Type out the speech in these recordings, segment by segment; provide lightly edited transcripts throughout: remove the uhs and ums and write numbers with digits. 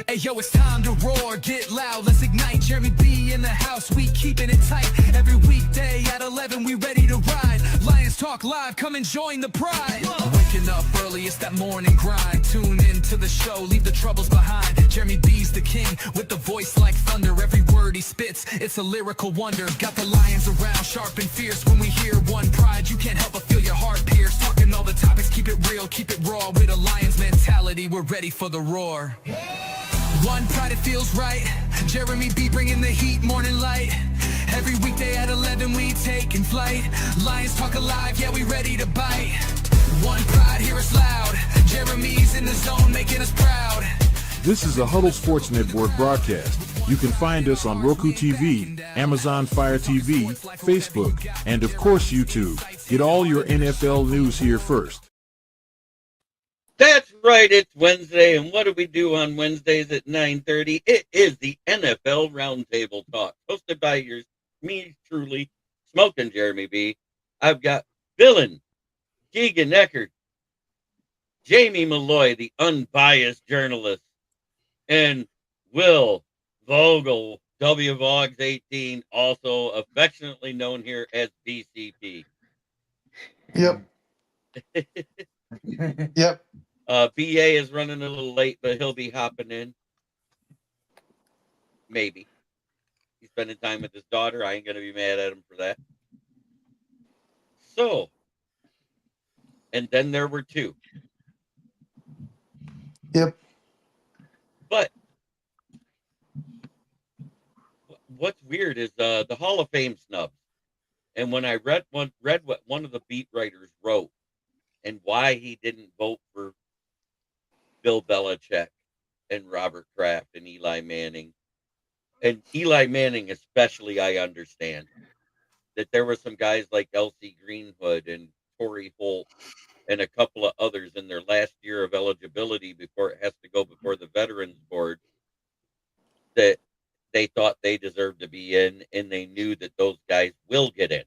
Hey yo, it's time to roar, get loud, let's ignite. Jeremy B in the house, we keeping it tight. Every weekday at 11, we ready to ride. Lions Talk Live, come and join the pride. Waking up early, it's that morning grind. Tune in to the show, leave the troubles behind. Jeremy B's the king, with the voice like thunder. Every word he spits, it's a lyrical wonder. Got the lions around, sharp and fierce. When we hear one pride, you can't help but feel your heart pierce. Talking all the topics, keep it real, keep it raw. With a lion's mentality, we're ready for the roar. One pride, it feels right. Jeremy B bringing the heat, morning light. Every weekday at 11 we taking flight. Lions Talk Alive, yeah, we ready to bite. One pride, hear us loud. Jeremy's in the zone, making us proud. This is a Huddle Sports Network broadcast. You can find us on Roku TV, Amazon Fire TV, Facebook, and of course YouTube. Get all your NFL news here first. That's right, it's Wednesday, and what do we do on Wednesdays at 9:30? It is the NFL Roundtable Talks, hosted by me truly, Smoking Jeremy B. I've got Villain, Keegan Eckert, Jamie Malloy, the unbiased journalist, and Will Vogel, WVogs 18, also affectionately known here as BCP. Yep. Yep. BA is running a little late, but he'll be hopping in. Maybe. He's spending time with his daughter. I ain't going to be mad at him for that. So, and then there were two. Yep. But what's weird is the Hall of Fame snubs. And when I read what one of the beat writers wrote and why he didn't vote for Bill Belichick and Robert Kraft and Eli Manning. And Eli Manning especially, I understand. That there were some guys like L.C. Greenwood and Torrey Holt and a couple of others in their last year of eligibility before it has to go before the Veterans Board that they thought they deserved to be in, and they knew that those guys will get in.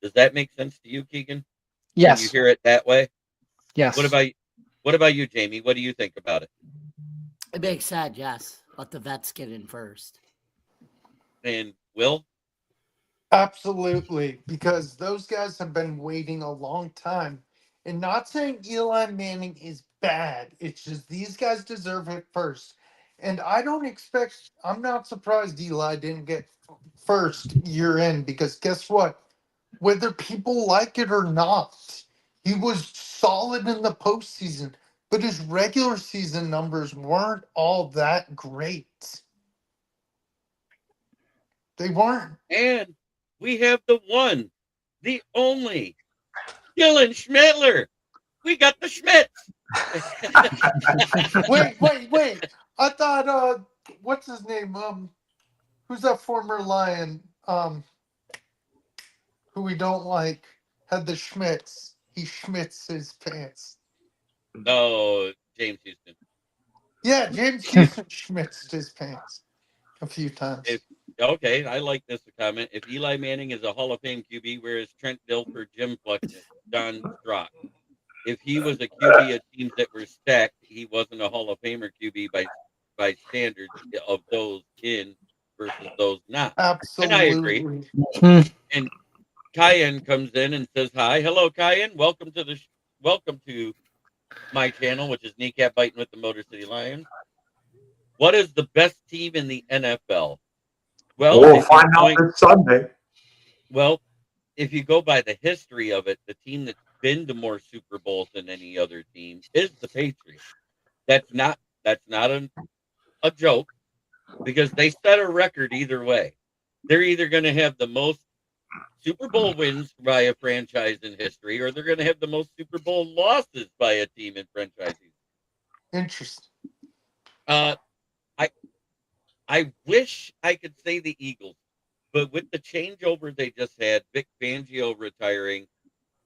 Does that make sense to you, Keegan? Yes. Can you hear it that way? Yes. What about you, Jamie? What do you think about it? It makes sense, yes. Let the vets get in first. And Will? Absolutely. Because those guys have been waiting a long time. And not saying Eli Manning is bad. It's just these guys deserve it first. And I'm not surprised Eli didn't get first year in, because guess what? Whether people like it or not, he was solid in the postseason, but his regular season numbers weren't all that great. They weren't. And we have the one, the only, Dylan Schmittler. We got the Schmitz. Wait. I thought, what's his name? Who's that former Lion, who we don't like, had the Schmitz. He schmitz his pants. No, James Houston. Yeah, James Houston schmitzed his pants a few times. Okay, I like this comment. If Eli Manning is a Hall of Fame QB, where is Trent Dilfer, Jim Pluck, Don Strock? If he was a QB of teams that were stacked, he wasn't a Hall of Famer QB by standards of those in versus those not. Absolutely. And I agree. And Kyan comes in and says hi. Hello, Kyan. Welcome to my channel, which is Kneecap Biting with the Motor City Lions. What is the best team in the NFL? Well, we'll find out this Sunday. Well, if you go by the history of it, the team that's been to more Super Bowls than any other team is the Patriots. That's not a joke, because they set a record either way. They're either going to have the most Super Bowl wins by a franchise in history, or they're going to have the most Super Bowl losses by a team in franchise history. Interesting. I wish I could say the Eagles, but with the changeover they just had, Vic Fangio retiring,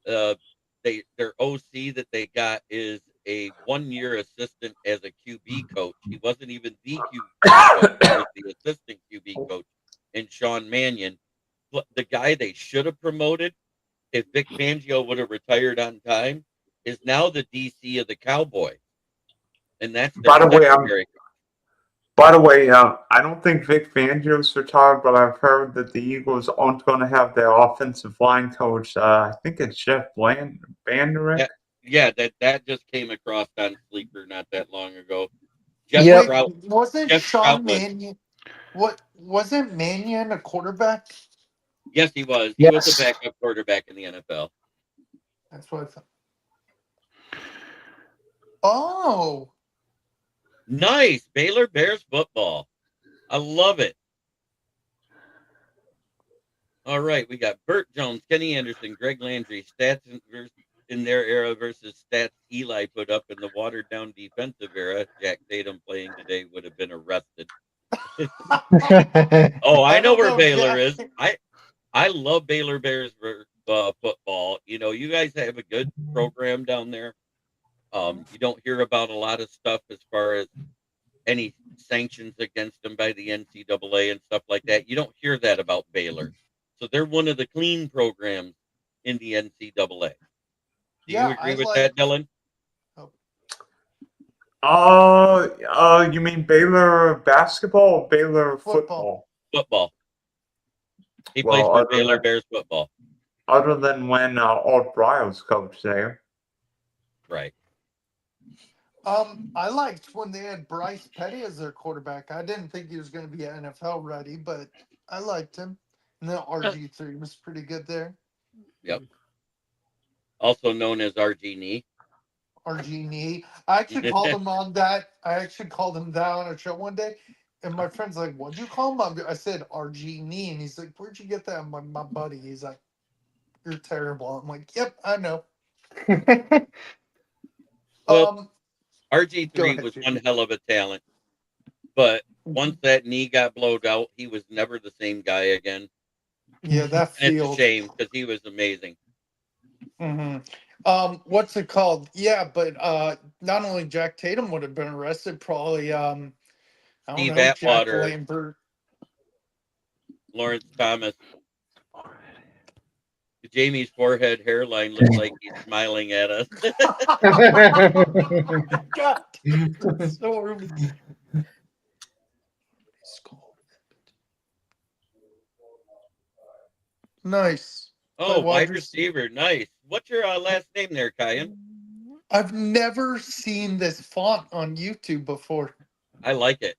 their OC that they got is a one-year assistant as a QB coach. He wasn't even the QB coach, he was the assistant QB coach, and Sean Mannion. The guy they should have promoted, if Vic Fangio would have retired on time, is now the DC of the Cowboys. and that's their By the way, secondary. I don't think Vic Fangio's retired, but I've heard that the Eagles aren't going to have their offensive line coach. I think it's Jeff Banderick. Yeah, that just came across on Sleeper not that long ago. Wait, Stroud, wasn't Jeff Sean Stroud was, Mannion? What wasn't Mannion a quarterback? yes, he was. He was Yes. a backup quarterback in the NFL. That's what I thought. Oh, Nice. Baylor Bears football. I love it. All right, we got Burt Jones, Kenny Anderson, Greg Landry, stats in their era versus stats Eli put up in the watered-down defensive era. Jack Tatum playing today would have been arrested. Oh, I know where Baylor is. I love Baylor Bears football. You know, you guys have a good program down there. You don't hear about a lot of stuff as far as any sanctions against them by the NCAA and stuff like that. You don't hear that about Baylor. So they're one of the clean programs in the NCAA. Do you agree with that, Dylan? You mean Baylor basketball or Baylor football? Football. He plays for Baylor Bears football. Other than when Art Briles coached there. Right. I liked when they had Bryce Petty as their quarterback. I didn't think he was going to be NFL ready, but I liked him. And then RG3 was pretty good there. Yep. Also known as RG Knee. RG Knee. I actually called him on that. I actually called him that on a show one day. And my friend's like, what'd you call him? I said RG Knee. And he's like, where'd you get that? My buddy. He's like, you're terrible. I'm like, yep, I know. Well, RG3 was one hell of a talent. But once that knee got blowed out, he was never the same guy again. Yeah, that and it's a shame because he was amazing. Mm-hmm. What's it called? Yeah, but not only Jack Tatum would have been arrested, probably Steve Atwater, Jack Lambert, Lawrence Thomas. Jamie's forehead hairline looks like he's smiling at us. God, so nice. Oh, wide receiver, nice. What's your last name there, Kyan? I've never seen this font on YouTube before. I like it.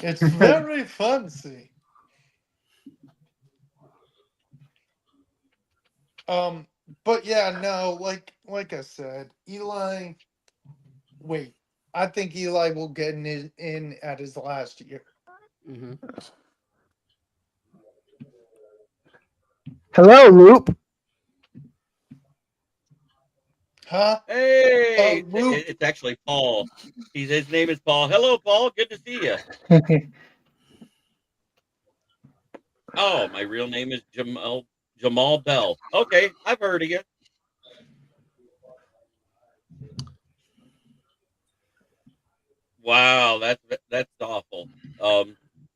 It's very fancy. But yeah, no, like I said, Eli. Wait, I think Eli will get in at his last year. Mm-hmm. Hello, Loop. Huh? Hey, it's actually Paul. His name is Paul. Hello, Paul. Good to see you. Oh, my real name is Jamal Bell. Okay, I've heard of you. Wow, that's awful.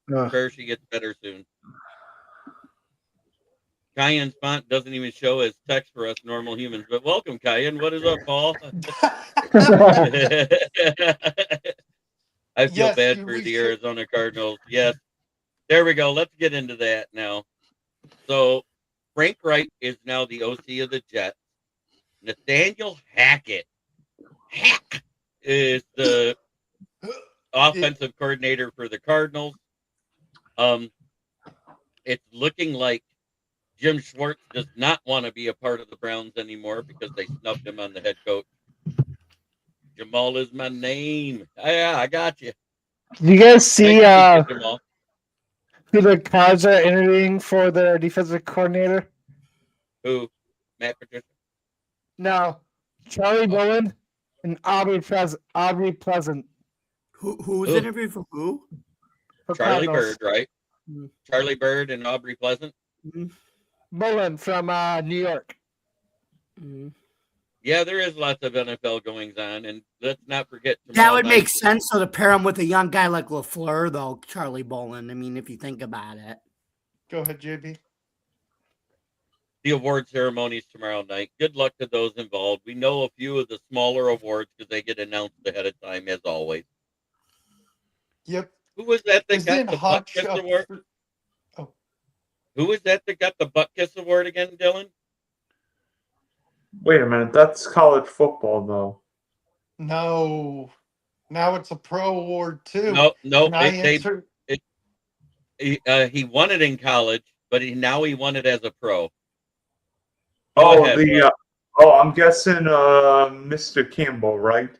Prayer she gets better soon. Kyan's font doesn't even show as text for us normal humans, but welcome, Kyan. What is up, Paul? I feel bad for the Arizona Cardinals. Yes. There we go. Let's get into that now. So Frank Reich is now the OC of the Jets. Nathaniel Hackett is the offensive coordinator for the Cardinals. It's looking like Jim Schwartz does not want to be a part of the Browns anymore because they snubbed him on the head coach. Jamal is my name. Yeah, I got you. Do you guys see Jamal. who the Cards are interviewing for their defensive coordinator? Who? Matt Patricia? No. Charlie Bowen and Aubrey Pleasant. Who was interviewing for who? For Charlie Cardinals. Bird, right? Mm-hmm. Charlie Bird and Aubrey Pleasant. Mm-hmm. Bowen from New York. Mm-hmm. Yeah, there is lots of NFL goings on, and let's not forget. That would make sense. So to pair him with a young guy like LaFleur, though, Charlie Bolin. I mean, if you think about it. Go ahead, JB. the award ceremonies tomorrow night. Good luck to those involved. We know a few of the smaller awards because they get announced ahead of time, as always. Yep. Who was that Isn't got the butt Hutch kiss up award? for- Oh, Who was that got the butt kiss award again, Dylan? Wait a minute, that's college football though. no. Now it's a pro award too. No. Can I answer? He won it in college, but now he won it as a pro. Oh, ahead, I'm guessing Mr. Campbell, right?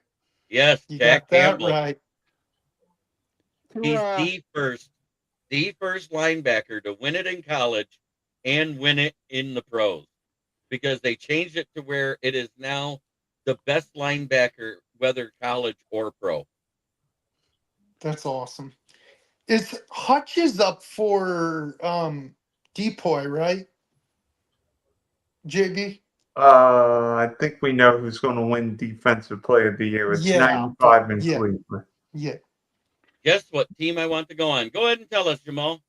Yes, You Jack got that Campbell. right. He's the first linebacker to win it in college and win it in the pros, because they changed it to where it is now the best linebacker, whether college or pro. That's awesome. Is Hutch is up for Depoy, right? JB? I think we know who's going to win Defensive Player of the Year. It's Yeah, 95 in yeah. Cleveland. Yeah. Guess what team I want to go on? Go ahead and tell us, Jamal.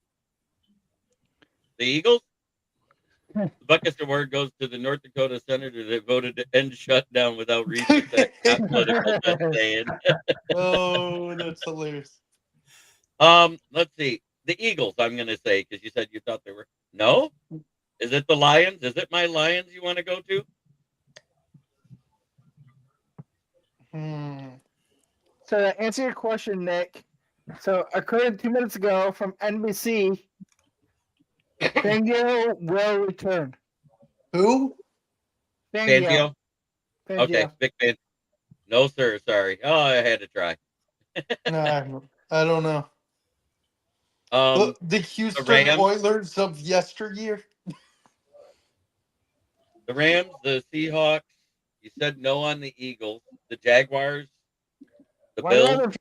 The Eagles? The Buckus Award goes to the North Dakota senator that voted to end shutdown without reason. That's not political, just saying. Oh, that's hilarious. Let's see. The Eagles, I'm going to say, because you said you thought they were. No? Is it the Lions? Is it my Lions you want to go to? So to answer your question, Nick, so according 2 minutes ago from NBC, Fangio will return. Who? Fangio? Okay, Vic Fangio. No, sir. Sorry. Oh, I had to try. No, I don't know. The Houston Rams. Oilers of yesteryear. The Rams, the Seahawks. You said no on the Eagles. The Jaguars. The Bills.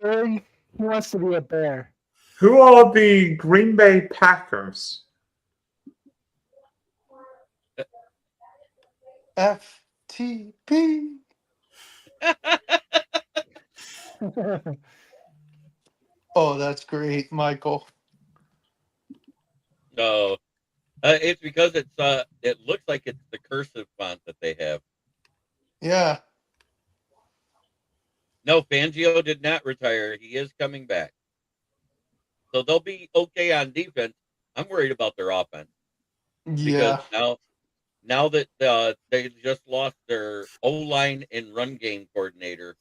He wants to be a Bear. Who are the Green Bay Packers? FTP. Oh, that's great, Michael. No. It's because it looks like it's the cursive font that they have. Yeah. No, Fangio did not retire. He is coming back. So they'll be okay on defense. I'm worried about their offense. Yeah. Because now that they just lost their O-line and run game coordinator,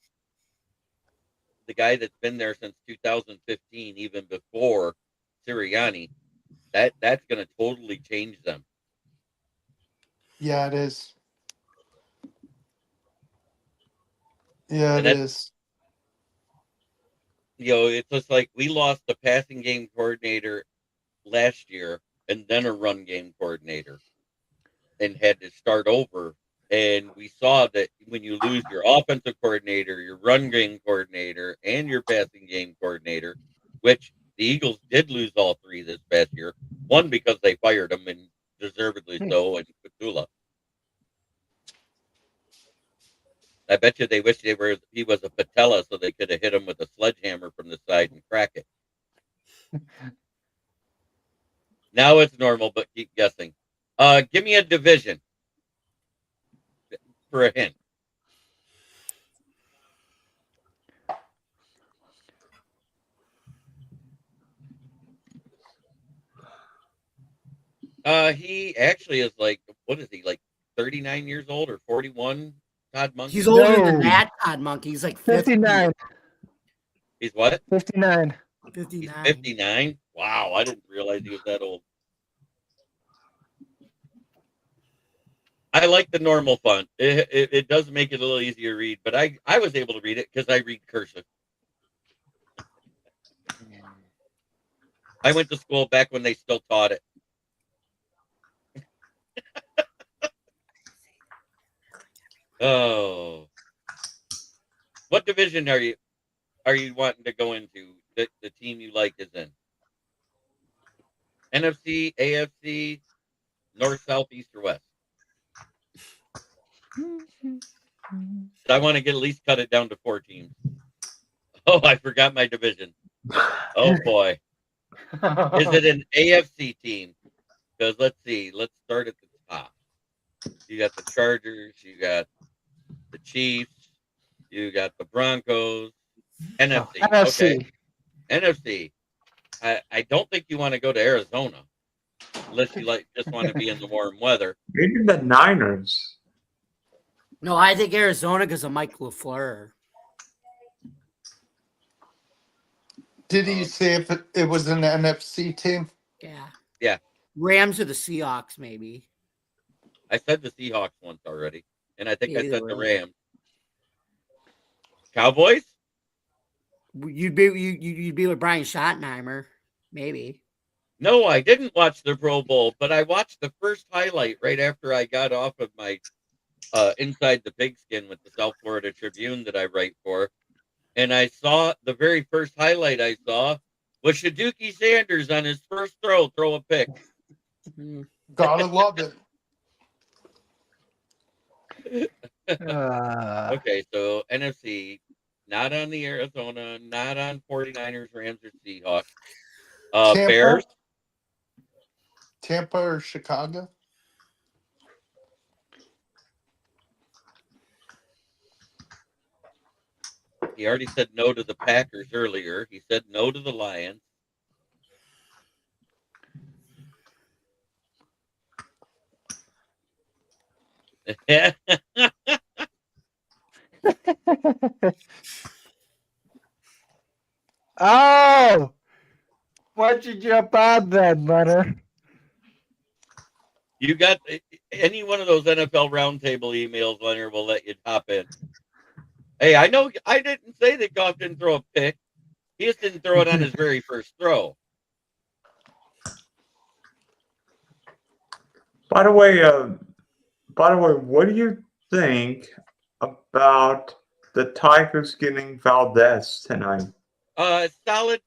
the guy that's been there since 2015, even before Sirianni, that's going to totally change them. Yeah, it is. Yeah, it is. You know, it's just like we lost the passing game coordinator last year and then a run game coordinator and had to start over. And we saw that when you lose your offensive coordinator, your run game coordinator, and your passing game coordinator, which the Eagles did lose all three this past year. One, because they fired him, and deservedly so, and Petula. I bet you they wish he was a patella so they could have hit him with a sledgehammer from the side and crack it. Now it's normal, but keep guessing. Give me a division for a hint. He actually is like, what is he, like 39 years old or 41? Todd Monkey? He's older than that, Todd Monkey. He's like 59. He's what? 59. 59. He's 59? Wow, I didn't realize he was that old. I like the normal font. It does make it a little easier to read, but I was able to read it because I read cursive. I went to school back when they still taught it. Oh, what division are you wanting to go into? The team you like is in NFC, AFC, North, South, East, or West? I want to at least cut it down to 4 teams. Oh, I forgot my division. Oh boy, is it an AFC team? Because let's see. Let's start at the top. You got the Chargers. You got the Chiefs. You got the Broncos. NFC. Okay. NFC. I don't think you want to go to Arizona unless you just want to be in the warm weather. Maybe the Niners. No, I think Arizona because of Mike LaFleur. Did he say if it was an NFC team? Yeah. Yeah. Rams or the Seahawks, maybe. I said the Seahawks once already, and I think I said the Rams. Cowboys? You'd be with Brian Schottenheimer, maybe. No, I didn't watch the Pro Bowl, but I watched the first highlight right after I got off of my Inside the Pigskin with the South Florida Tribune that I write for. And I saw the very first highlight I saw was Shedookie Sanders on his first throw a pick. Gotta love it. Okay, so NFC, not on the Arizona, not on 49ers, Rams, or Seahawks. Tampa? Bears. Tampa or Chicago? He already said no to the Packers earlier. He said no to the Lions. Oh, why'd you jump on that, Leonard? You got any one of those NFL Roundtable emails, Leonard will let you hop in. Hey, I know I didn't say that Goff didn't throw a pick. He just didn't throw it on his very first throw. By the way, what do you think about the Tigers getting Valdez tonight? Solid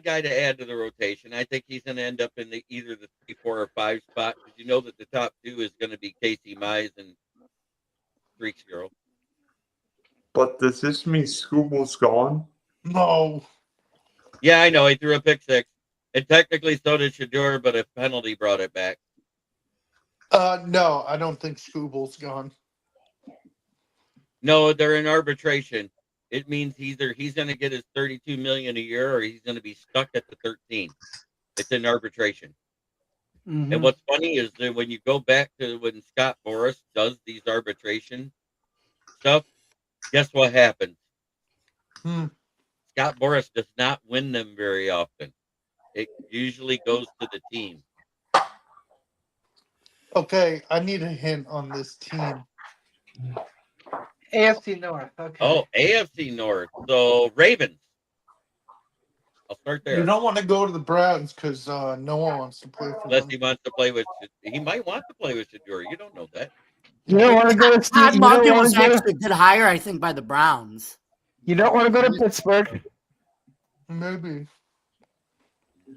guy to add to the rotation. I think he's going to end up in either the 3, 4, or 5 spot because you know that the top 2 is going to be Casey Mize and Freaks Girl. But does this mean Scooble's gone? No. Yeah, I know. He threw a pick 6. And technically so did Shedeur, but a penalty brought it back. No, I don't think Scooble's gone. No, they're in arbitration. It means either he's going to get his $32 million a year or he's going to be stuck at the 13. It's in arbitration. Mm-hmm. And what's funny is that when you go back to when Scott Boras does these arbitration stuff, guess what happens? Scott Boras does not win them very often. It usually goes to the team. Okay, I need a hint on this team. AFC North. Okay. Oh, AFC North. So Ravens. I'll start there. You don't want to go to the Browns because no one wants to play for Unless them. he wants to play with, he might want to play with Shedeur. You don't know that. You don't want to go to Todd Steve. Monken was actually a good hire, I think, by the Browns. You don't want to go to Pittsburgh. Maybe.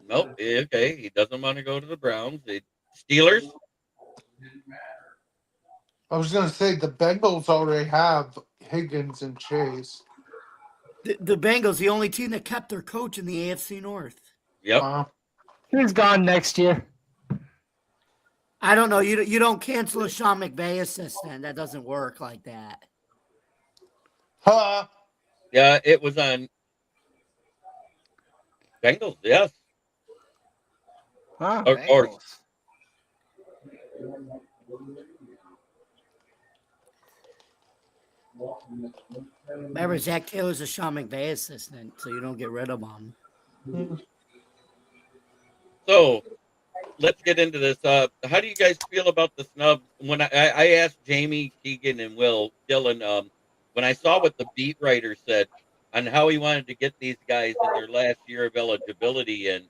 Nope. Okay. He doesn't want to go to the Browns. The Steelers. I was going to say the Bengals already have Higgins and Chase. The Bengals, the only team that kept their coach in the AFC North. Yep. He's gone next year. I don't know. You don't cancel a Sean McVay assistant. That doesn't work like that. Huh? Yeah, it was on Bengals. Yes. Huh, Of course. Remember, Zach Taylor's a Sean McVay assistant, so you don't get rid of him. So let's get into this. How do you guys feel about the snubs? When I asked Jamie, Keegan, and Will Dylan, when I saw what the beat writer said on how he wanted to get these guys in their last year of eligibility and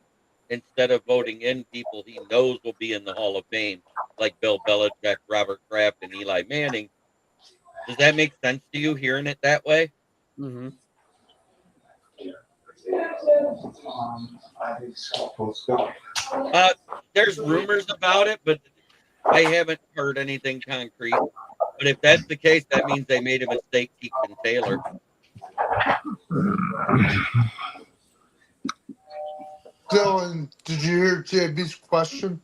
instead of voting in people he knows will be in the Hall of Fame, like Bill Belichick, Robert Kraft, and Eli Manning. Does that make sense to you hearing it that way? Mm-hmm. There's rumors about it, but I haven't heard anything concrete. But if that's the case, that means they made a mistake keeping Taylor. Dylan, did you hear JB's question?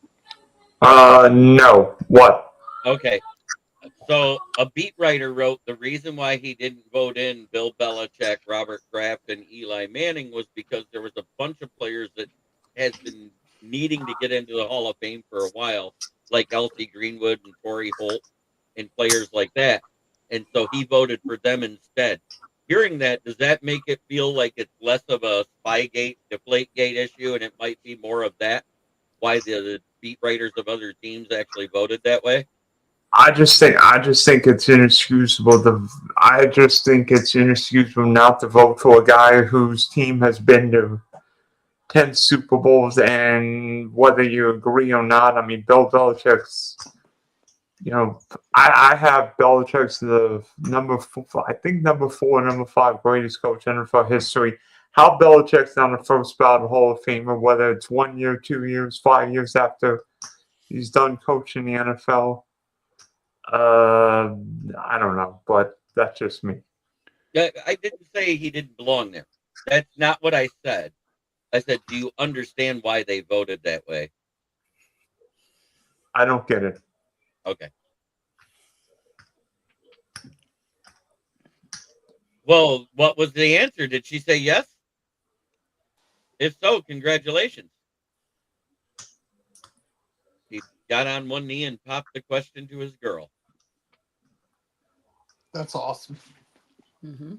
No. What? Okay. So a beat writer wrote the reason why he didn't vote in Bill Belichick, Robert Kraft, and Eli Manning was because there was a bunch of players that has been needing to get into the Hall of Fame for a while, like Elsie Greenwood and Torrey Holt and players like that. And so he voted for them instead. Hearing that, does that make it feel like it's less of a Spygate, Deflategate issue, and it might be more of that? Why the beat writers of other teams actually voted that way? I just think it's inexcusable. I just think it's inexcusable not to vote for a guy whose team has been to 10 Super Bowls, and whether you agree or not, I mean, Bill Belichick's. I have Belichick's the I think number 4, number 5 greatest coach in NFL history. How Belichick's on the first ballot Hall of Famer, whether it's 1 year, 2 years, 5 years after he's done coaching the NFL. I don't know, but that's just me. I didn't say he didn't belong there. That's not what I said. I said, do you understand why they voted that way? I don't get it. Okay. Well, what was the answer? Did she say yes? If so, congratulations. He got on one knee and popped the question to his girl. That's awesome. Mm-hmm.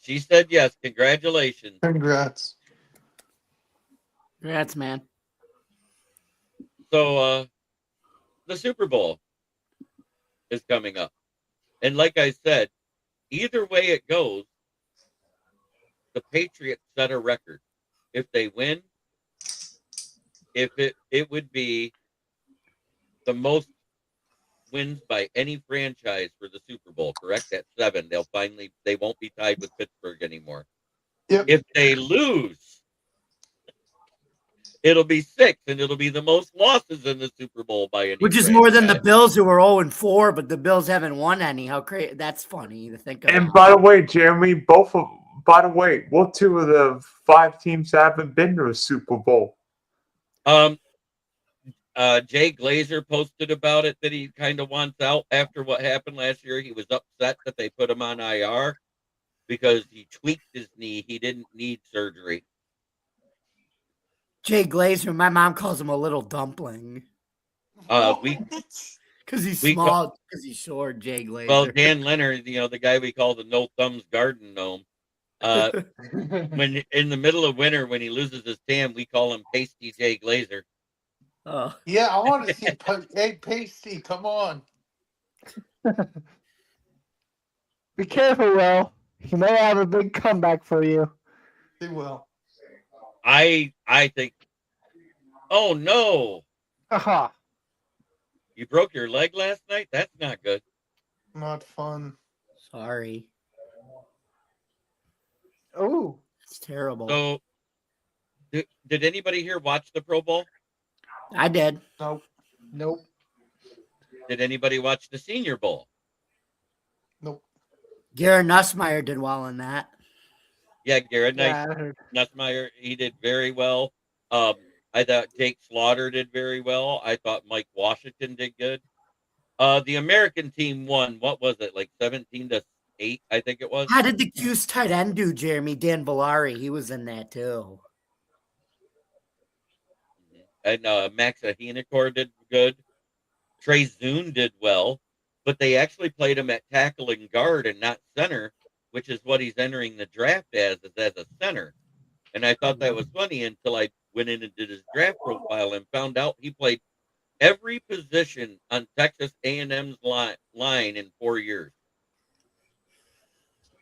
She said yes. Congratulations. Congrats. Congrats, man. So, the Super Bowl is coming up. And like I said, either way it goes, the Patriots set a record. If they win, it would be the most wins by any franchise for the Super Bowl, correct? At 7. They won't be tied with Pittsburgh anymore. Yep. If they lose, it'll be 6, and it'll be the most losses in the Super Bowl by any Which is franchise. more than the Bills, who were 0-4, but the Bills haven't won any. How crazy! That's funny to think about. And by the way, Jeremy, by the way, what 2 of the 5 teams haven't been to a Super Bowl? Jay Glazer posted about it that he kind of wants out after what happened last year. He was upset that they put him on IR because he tweaked his knee. He didn't need surgery. Jay Glazer, my mom calls him a little dumpling. Because he's small, because he's short, Jay Glazer. Well, Dan Leonard, the guy we call the no thumbs garden gnome. When in the middle of winter, when he loses his tan, we call him Pasty Jay Glazer. Oh. Yeah, I want to see hey Pasty, come on. Be careful, Will. He may have a big comeback for you. He will. I think. Oh no! Aha. You broke your leg last night? That's not good. Not fun. Sorry. Oh. It's terrible. So, did anybody here watch the Pro Bowl? I did. Nope. Did anybody watch the Senior Bowl? Nope. Garrett Nussmeier did well in that. Yeah, Garrett Yeah, I heard. Nussmeier, he did very well. I thought Jake Slaughter did very well. I thought Mike Washington did good. The American team won. What was it, like 17-8? I think it was. How did the Q's tight end do, Jeremy? Dan Villari, he was in that too. And Max Ahinacor did good. Trey Zune did well, but they actually played him at tackle and guard and not center, which is what he's entering the draft as a center. And I thought that was funny until I went in and did his draft profile and found out he played every position on Texas A&M's line in 4 years.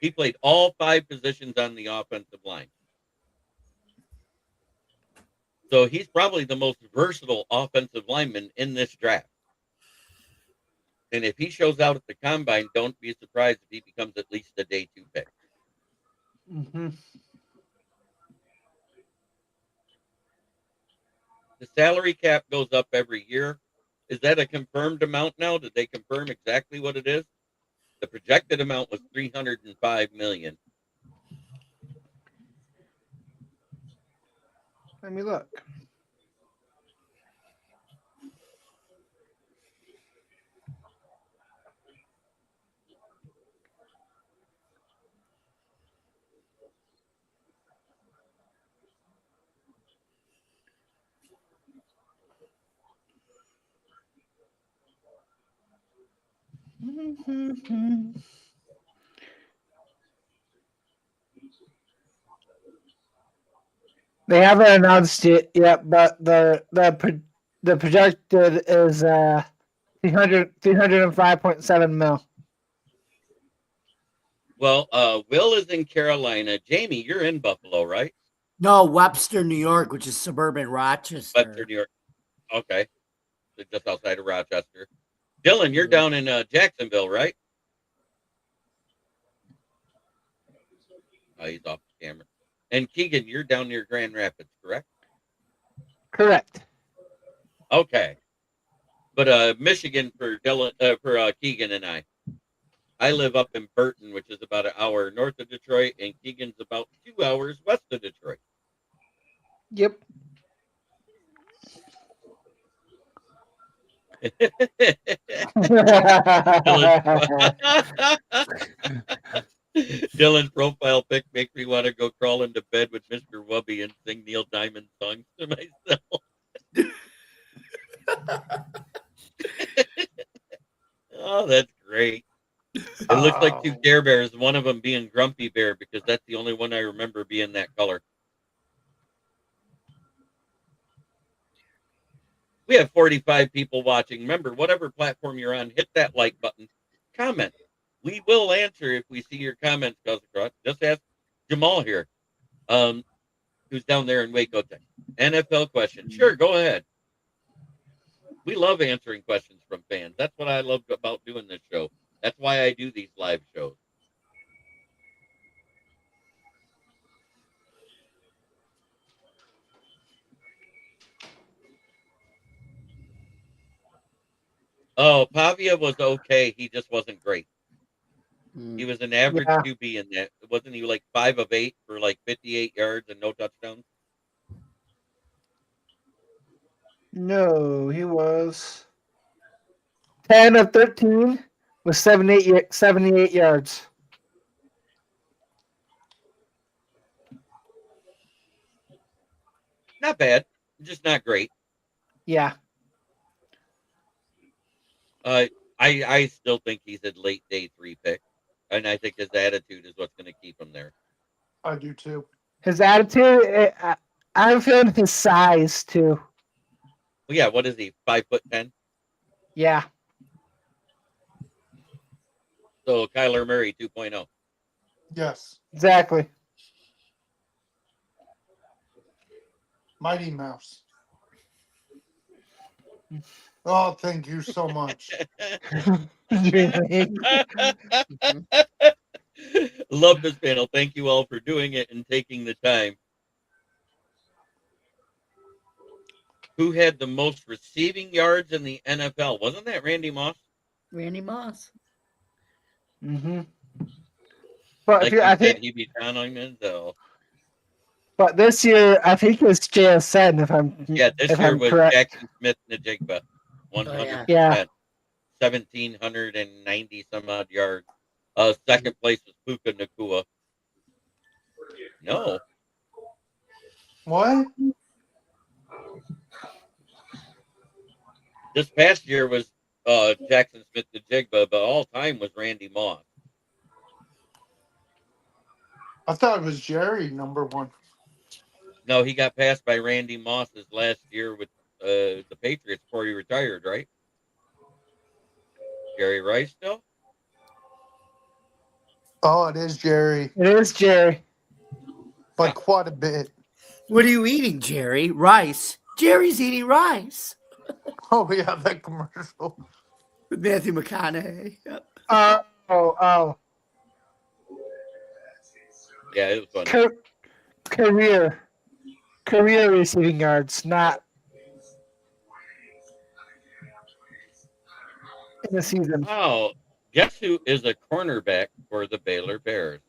He played all 5 positions on the offensive line. So he's probably the most versatile offensive lineman in this draft. And if he shows out at the combine, don't be surprised if he becomes at least a day 2 pick. Mm-hmm. The salary cap goes up every year. Is that a confirmed amount now? Did they confirm exactly what it is? The projected amount was $305 million. Let me look. They haven't announced it yet, but the projected is 305.7 mil. Well, Will is in Carolina. Jamie, you're in Buffalo, right? No, Webster, New York, which is suburban Rochester. Webster, New York. Okay. So just outside of Rochester. Dylan, you're down in Jacksonville, right? Oh, he's off the camera. And Keegan, you're down near Grand Rapids, correct? Correct. Okay. But Michigan for Dylan, for Keegan and I. I live up in Burton, which is about an hour north of Detroit, and Keegan's about 2 hours west of Detroit. Yep. Dylan's profile pic makes me want to go crawl into bed with Mr. Wubby and sing Neil Diamond songs to myself. Oh, that's great. It looks like two Care Bears, one of them being Grumpy Bear, because that's the only one I remember being that color. We have 45 people watching. Remember, whatever platform you're on, hit that like button. Comment. We will answer if we see your comments. Just ask Jamal here, who's down there in Waco, Texas. NFL question. Sure, go ahead. We love answering questions from fans. That's what I love about doing this show. That's why I do these live shows. Oh, Pavia was okay. He just wasn't great. He was an average QB in that. Wasn't he like 5 of 8 for like 58 yards and no touchdowns? No, he was 10 of 13 with 78 yards. Not bad, just not great. Yeah. I still think he's a late day 3 pick, and I think his attitude is what's going to keep him there. I do too. His attitude, I'm feeling his size too. Well, yeah, what is he, 5'10"? Yeah. So Kyler Murray 2.0. Yes. Exactly. Mighty Mouse. Oh, thank you so much. Love this panel. Thank you all for doing it and taking the time. Who had the most receiving yards in the NFL? Wasn't that Randy Moss? Randy Moss. Mm-hmm. But Like I think he'd be down on him. So. But this year, I think it was JSN. This year was correct. Jackson Smith Najigba, 100%. Yeah. 1,790 some odd yards. Second place was Puka Nakua. No. What? This past year was Jackson Smith Najigba, but all time was Randy Moss. I thought it was Jerry, number 1. No, he got passed by Randy Moss his last year with the Patriots before he retired, right? Jerry Rice still? Oh, it is Jerry. It is Jerry. By quite a bit. What are you eating, Jerry? Rice. Jerry's eating rice. Oh, yeah, that commercial. With Matthew McConaughey. Yep. Oh. Yeah, it was funny. Career receiving yards, not in the season. Oh, guess who is a cornerback for the Baylor Bears?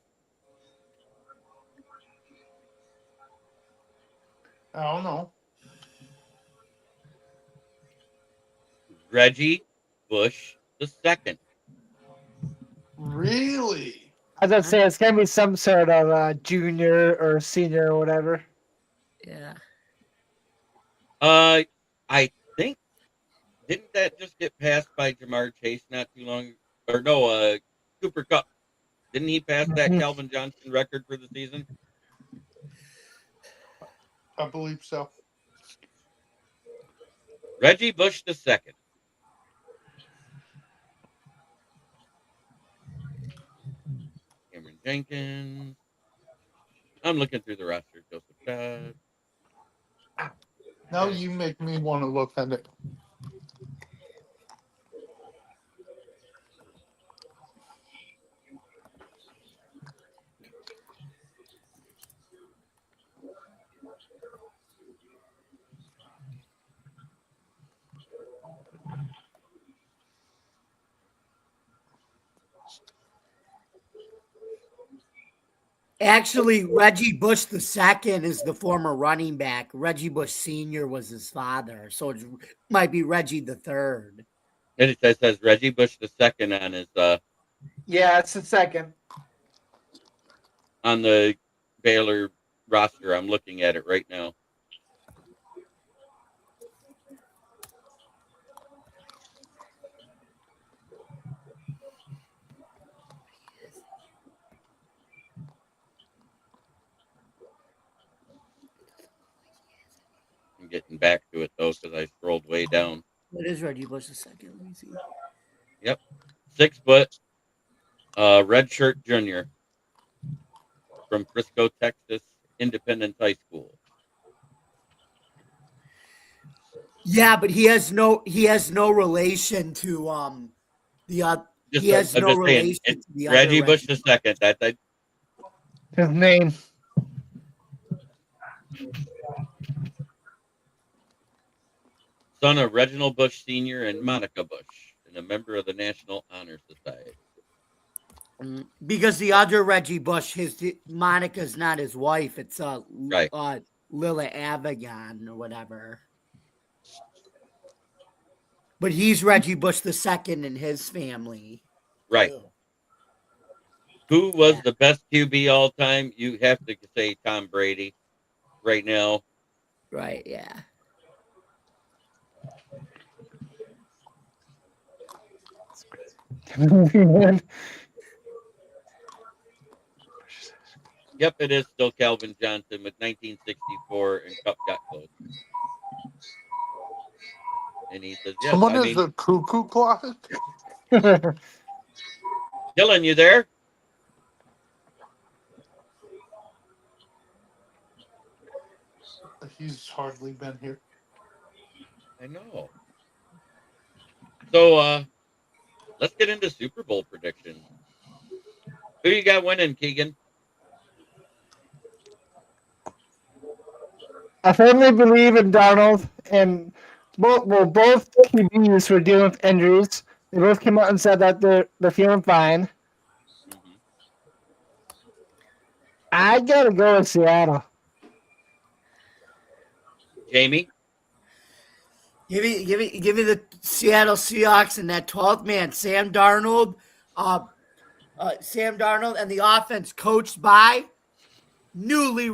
I don't know. Reggie Bush II. Really? As I say, it's gonna be some sort of junior or senior or whatever. Yeah. I think didn't that just get passed by Jamar Chase not too long? or no, Cooper Cup. Didn't he pass that Mhm. Calvin Johnson record for the season? I believe so. Reggie Bush II. Cameron Jenkins. I'm looking through the roster. Joseph Todd. Now you make me want to look at it. Actually, Reggie Bush II is the former running back. Reggie Bush Sr. was his father, so it might be Reggie III. And it says Reggie Bush II on his Yeah, it's the second. on the Baylor roster. I'm looking at it right now. I'm getting back to it though because I scrolled way down. What is Reggie Bush II? Let me see. Yep, 6 foot, red shirt junior from Frisco, Texas, Independence High School. Yeah, but he has no relation to the he has I'm no just saying, relation it's to the Reggie other Bush Reggie. II. That's His name. son of Reginald Bush Sr. and Monica Bush, and a member of the National Honor Society. Because the other Reggie Bush, Monica's not his wife. It's Right. Lila Avagon or whatever. But he's Reggie Bush II in his family. Right. Who was the best QB all time? You have to say Tom Brady right now. Right, yeah. Yep, it is still Calvin Johnson with 1964 and Cup got close. And he says, yes, Someone I is mean, the cuckoo clock. Dylan, you there? He's hardly been here. I know. So let's get into Super Bowl predictions. Who you got winning, Keegan? I firmly believe in Donald, and both QBs were dealing with injuries. They both came out and said that they're feeling fine. Mm-hmm. I gotta go with Seattle. Jamie? Give me the Seattle Seahawks and that 12th man, Sam Darnold. Sam Darnold and the offense coached by newly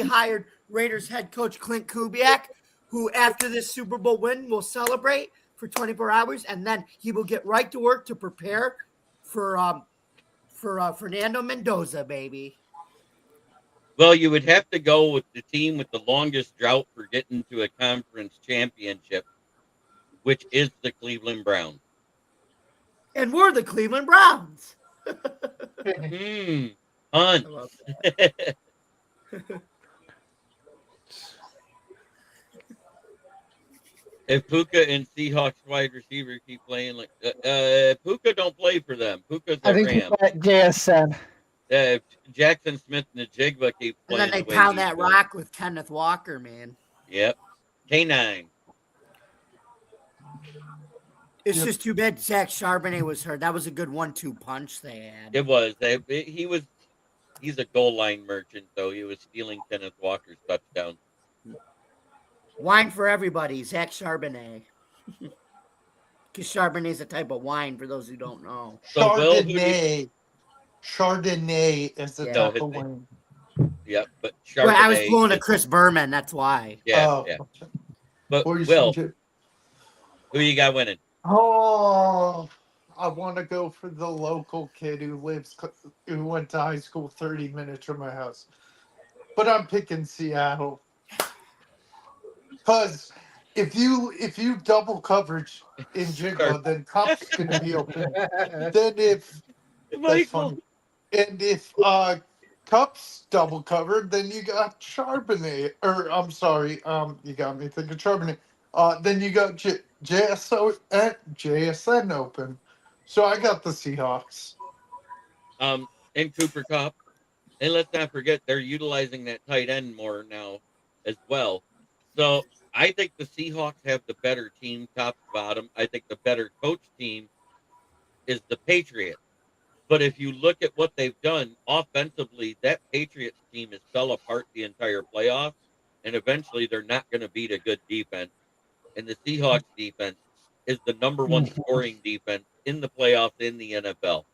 hired Raiders head coach Clint Kubiak, who after this Super Bowl win will celebrate for 24 hours, and then he will get right to work to prepare for Fernando Mendoza, baby. Well, you would have to go with the team with the longest drought for getting to a conference championship, which is the Cleveland Browns. And we're the Cleveland Browns. Hunt. If Puka and Seahawks wide receiver keep playing like Puka don't play for them. Puka's I a think Ram. what JS said. If Jackson Smith and Najigba keep And playing, then they the way pound he's that doing. rock with Kenneth Walker, man. Yep. K9. It's just too bad Zach Charbonnet was hurt. That was a good 1-2 punch they had. It was. He's a goal line merchant, though. He was stealing Kenneth Walker's touchdown. Wine for everybody, Zach Charbonnet. Because Charbonnet is a type of wine, for those who don't know. So, Will, Chardonnay is the type of wine. Yep, but Chardonnay. Well, I was pulling a Chris Berman, that's why. Yeah, yeah. But Will, who you got winning? Oh, I want to go for the local kid who went to high school 30 minutes from my house. But I'm picking Seattle. Because if you double coverage in Sorry. Jigba, then Cup's gonna be open. Then if that's Michael. funny. And if Cup's double covered, then you got Charbonnet. Or I'm sorry, you got me thinking Charbonnet. Then you got JSN open. So I got the Seahawks. And Cooper Cup. And let's not forget they're utilizing that tight end more now as well. So I think the Seahawks have the better team, top to bottom. I think the better coach team is the Patriots. But if you look at what they've done offensively, that Patriots team has fell apart the entire playoffs, and eventually they're not going to beat a good defense. And the Seahawks defense is the number one scoring defense in the playoffs in the NFL.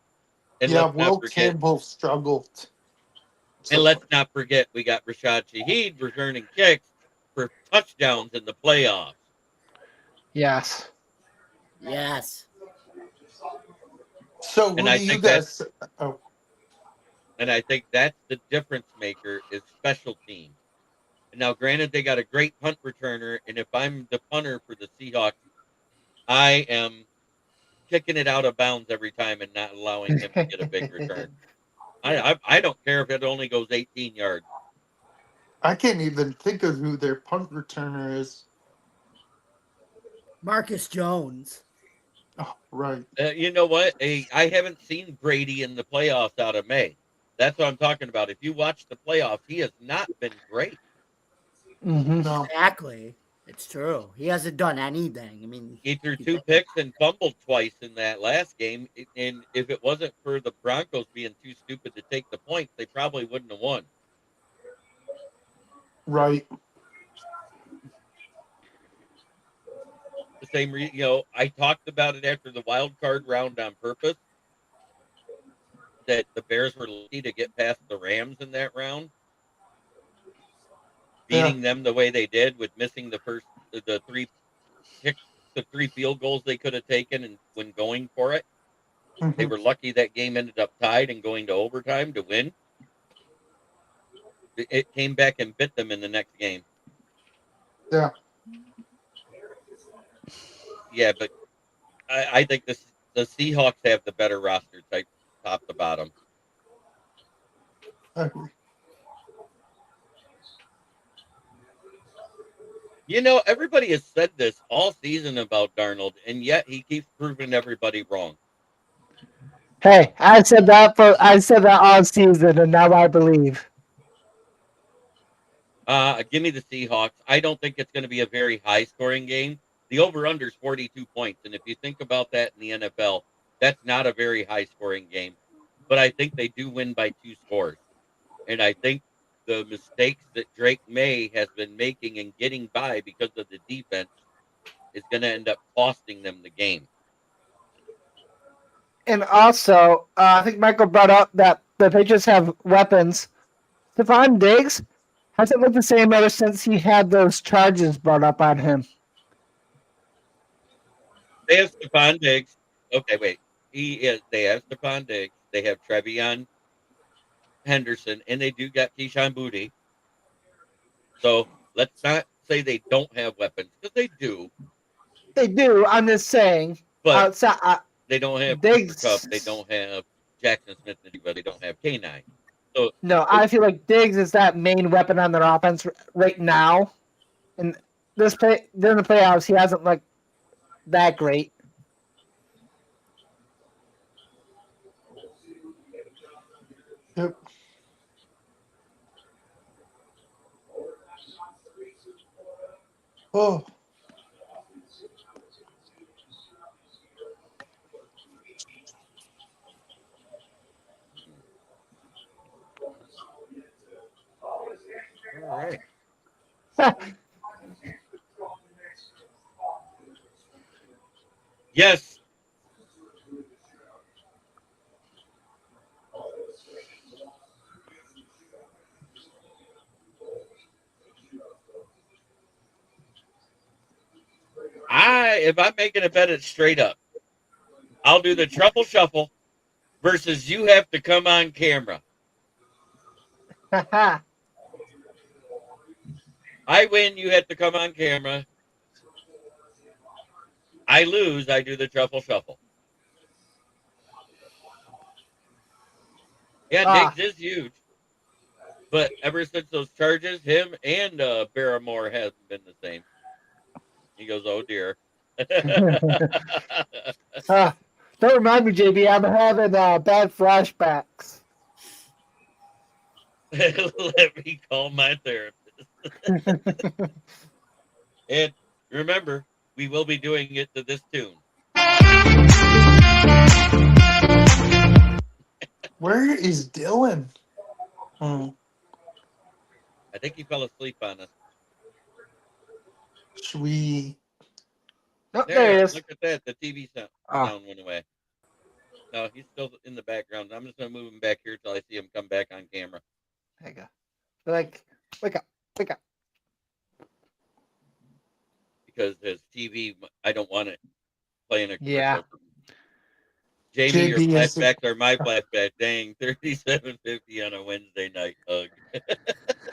And Yeah, let's not Will forget, Campbell struggled. and So let's not forget, we got Rashad Shaheed returning kicks for touchdowns in the playoffs. Yes. Yes. so And who I do you think that, guys? Oh, and I think that's the difference maker is special teams. And now, granted, they got a great punt returner, and if I'm the punter for the Seahawks, I am kicking it out of bounds every time and not allowing him to get a big return. I don't care if it only goes 18 yards. I can't even think of who their punt returner is. Marcus Jones. Oh, right. You know what? I haven't seen Brady in the playoffs out of May. That's what I'm talking about. If you watch the playoffs, he has not been great. No. Exactly. It's true. He hasn't done anything. I mean, He threw 2 picks and fumbled twice in that last game. And if it wasn't for the Broncos being too stupid to take the points, they probably wouldn't have won. Right. The same, I talked about it after the wild card round on purpose that the Bears were lucky to get past the Rams in that round, Yeah. beating them the way they did with missing the three field goals they could have taken, and when going for it, they were lucky that game ended up tied and going to overtime to win. It came back and bit them in the next game. Yeah. Yeah, but I think the Seahawks have the better roster type, top to bottom. I agree. Everybody has said this all season about Darnold, and yet he keeps proving everybody wrong. Hey, I said that all season, and now I believe. Give me the Seahawks. I don't think it's going to be a very high scoring game. The over under is 42 points. And if you think about that in the NFL, that's not a very high scoring game. But I think they do win by 2 scores. And I think the mistakes that Drake May has been making and getting by because of the defense is going to end up costing them the game. And also, I think Michael brought up that the Patriots have weapons. Stephon Diggs hasn't looked the same ever since he had those charges brought up on him. They have Stephon Diggs. Okay, wait. They have Stephon Diggs. They have Trevion Henderson, and they do got Keyshawn Boutte. So let's not say they don't have weapons, because they do. They do. I'm just saying. But they don't have Diggs. Cooper Kupp. They don't have Jackson Smith, but they don't have K9. So No, I feel like Diggs is that main weapon on their offense right now. And during the playoffs, he hasn't looked that great. Yep. Oh. all right. Yes. if I'm making a bet, it's straight up. I'll do the truffle shuffle versus you have to come on camera. I win, you have to come on camera. I lose, I do the truffle shuffle. Yeah, Diggs is huge. But ever since those charges, him and Barrymore hasn't been the same. He goes, oh dear. Don't remind me, JB. I'm having bad flashbacks. Let me call my therapist. And remember, we will be doing it to this tune. Where is Dylan? I think he fell asleep on us. Should we? Oh, there he is. Look at that. The TV sound went away. No, he's still in the background. I'm just going to move him back here till I see him come back on camera. There you go. Like, wake up. Because his TV, I don't want it playing a commercial. Yeah. Jamie, your JB is flashbacks are my flashback. Dang, 37.50 on a Wednesday night. Hug.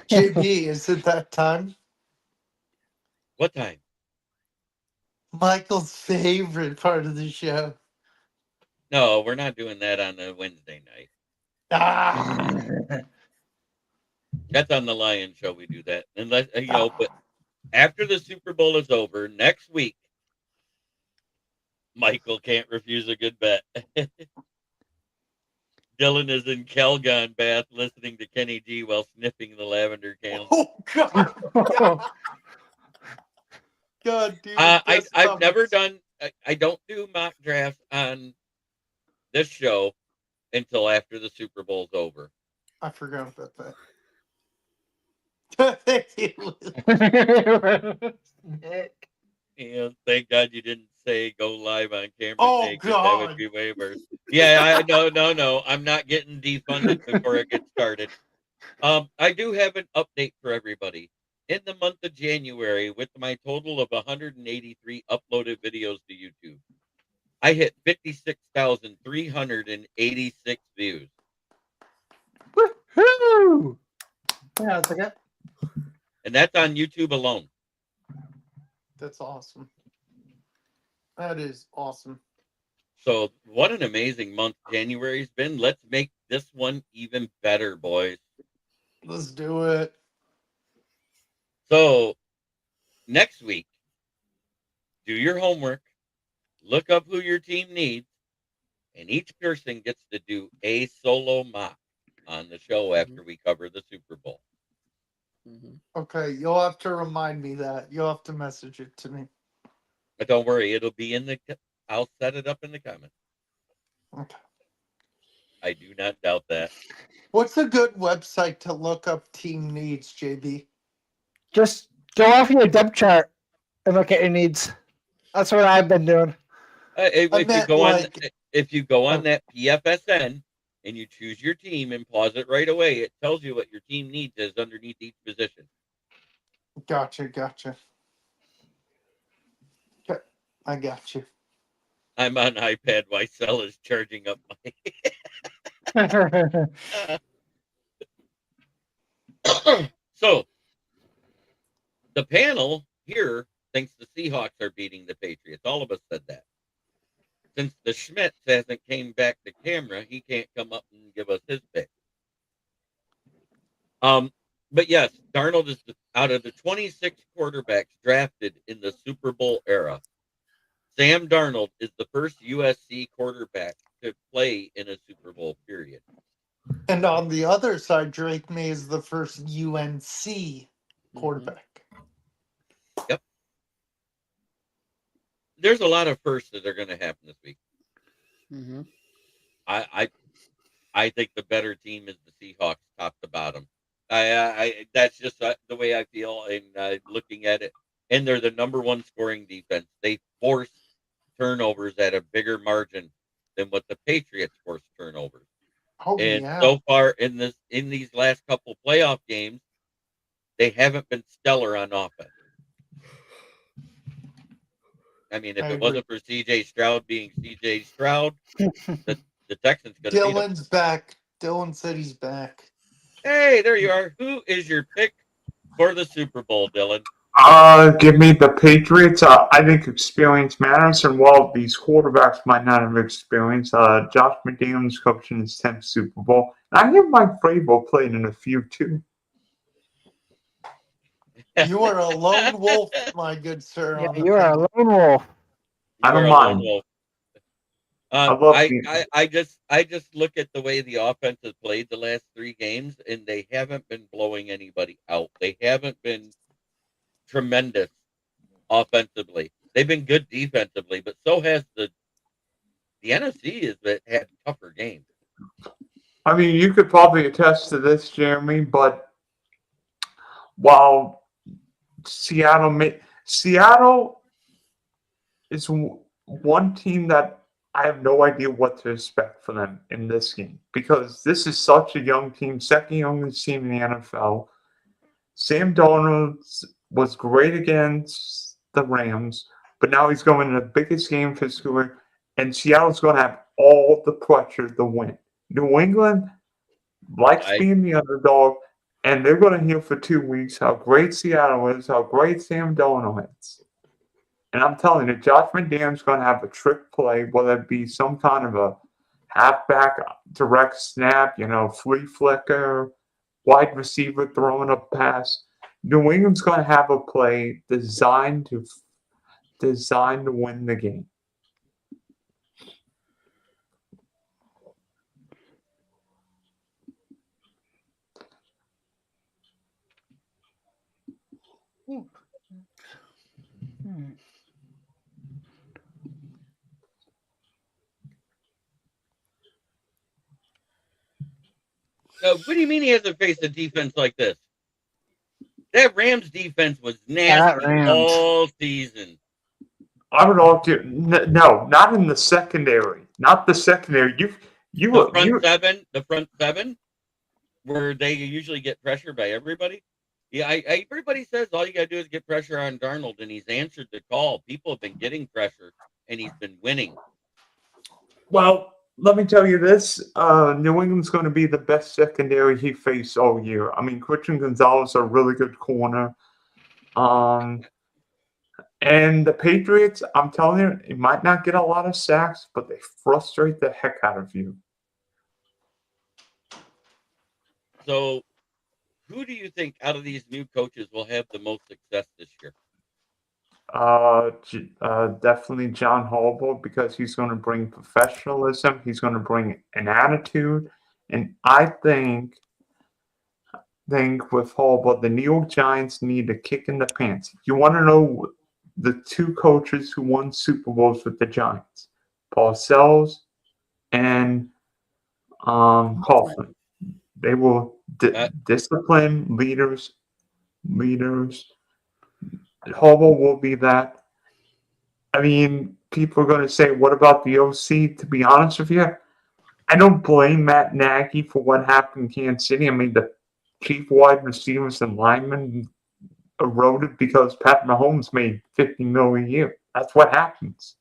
JB, is it that time? What time? Michael's favorite part of the show. No, we're not doing that on a Wednesday night. Ah, That's on the Lion Show. We do that, unless but after the Super Bowl is over next week, Michael can't refuse a good bet. Dylan is in Calgon bath listening to Kenny G while sniffing the lavender candle. oh God! God, dude. I've never done. I don't do mock drafts on this show until after the Super Bowl's over. I forgot about that. Thank you. Nick. Yeah, thank God you didn't say go live on camera. Oh, Nick, 'cause that would be way worse. Yeah, no. I'm not getting defunded before it gets started. I do have an update for everybody. In the month of January, with my total of 183 uploaded videos to YouTube, I hit 56,386 views. Woohoo! Yeah, it's okay. And that's on YouTube alone. That's awesome. That is awesome. So what an amazing month January's been. Let's make this one even better, boys. Let's do it. So next week, do your homework, look up who your team needs, and each person gets to do a solo mock on the show after we cover the Super Bowl. Okay, you'll have to remind me that. You'll have to message it to me. But don't worry, it'll be in the. I'll set it up in the comments. Okay. I do not doubt that. What's a good website to look up team needs, JB? Just go off your depth chart and look at your needs. That's what I've been doing. If you go on that PFSN and you choose your team and pause it right away, it tells you what your team needs is underneath each position. Gotcha. Okay, I got you. I'm on iPad. Wysell is charging up my. So, the panel here thinks the Seahawks are beating the Patriots. All of us said that. Since the Schmitz hasn't came back to camera, he can't come up and give us his pick. But yes, Darnold is out of the 26 quarterbacks drafted in the Super Bowl era. Sam Darnold is the first USC quarterback to play in a Super Bowl period. And on the other side, Drake May is the first UNC quarterback. Yep. There's a lot of firsts that are going to happen this week. I think the better team is the Seahawks, top to bottom. That's just the way I feel in looking at it. And they're the number one scoring defense. They force turnovers at a bigger margin than what the Patriots force turnovers. Oh, And yeah. so far in these last couple playoff games, they haven't been stellar on offense. I mean, if I it agree. wasn't for C.J. Stroud being C.J. Stroud, the Texans could have beat him. Dylan's back. Dylan said he's back. Hey, there you are. Who is your pick for the Super Bowl, Dylan? Give me the Patriots. I think experience matters, and while these quarterbacks might not have experience, Josh McDaniels coaching his 10th Super Bowl. I hear Mike Vrabel played in a few too. You are a lone wolf, my good sir. Yeah, on the you are a pick. lone wolf. I don't You're a lone mind. wolf. I love I just look at the way the offense has played the last 3 games, and they haven't been blowing anybody out. They haven't been tremendous offensively. They've been good defensively, but so has the NFC has had tougher games. I mean, you could probably attest to this, Jeremy, but while Seattle is one team that I have no idea what to expect for them in this game, because this is such a young team, second youngest team in the NFL. Sam Darnold was great against the Rams, but now he's going to the biggest game of his career, and Seattle's going to have all the pressure to win. New England likes being the underdog, and they're going to hear for 2 weeks how great Seattle is, how great Sam Darnold is. And I'm telling you, Josh McDaniels going to have a trick play, whether it be some kind of a halfback direct snap, flea flicker, wide receiver throwing a pass. New England's going to have a play designed to win the game. What do you mean he hasn't faced a defense like this? That Rams defense was nasty all season. I would argue, no, not in the secondary. Not the secondary. The front seven, where they usually get pressure by everybody. Yeah, everybody says all you got to do is get pressure on Darnold, and he's answered the call. People have been getting pressure, and he's been winning. Well, let me tell you this. New England's going to be the best secondary he faced all year. I mean, Christian Gonzalez is a really good corner. And the Patriots, I'm telling you, it might not get a lot of sacks, but they frustrate the heck out of you. So, who do you think out of these new coaches will have the most success this year? Definitely John Harbaugh, because he's going to bring professionalism. He's going to bring an attitude. And I think with Harbaugh, the New York Giants need a kick in the pants. You want to know the 2 coaches who won Super Bowls with the Giants? Parcells and Coughlin. They will discipline leaders. Harbaugh will be that. I mean, people are going to say, what about the OC? To be honest with you, I don't blame Matt Nagy for what happened in Kansas City. I mean, the chief wide receivers and linemen eroded because Pat Mahomes made $50 million a year. That's what happens.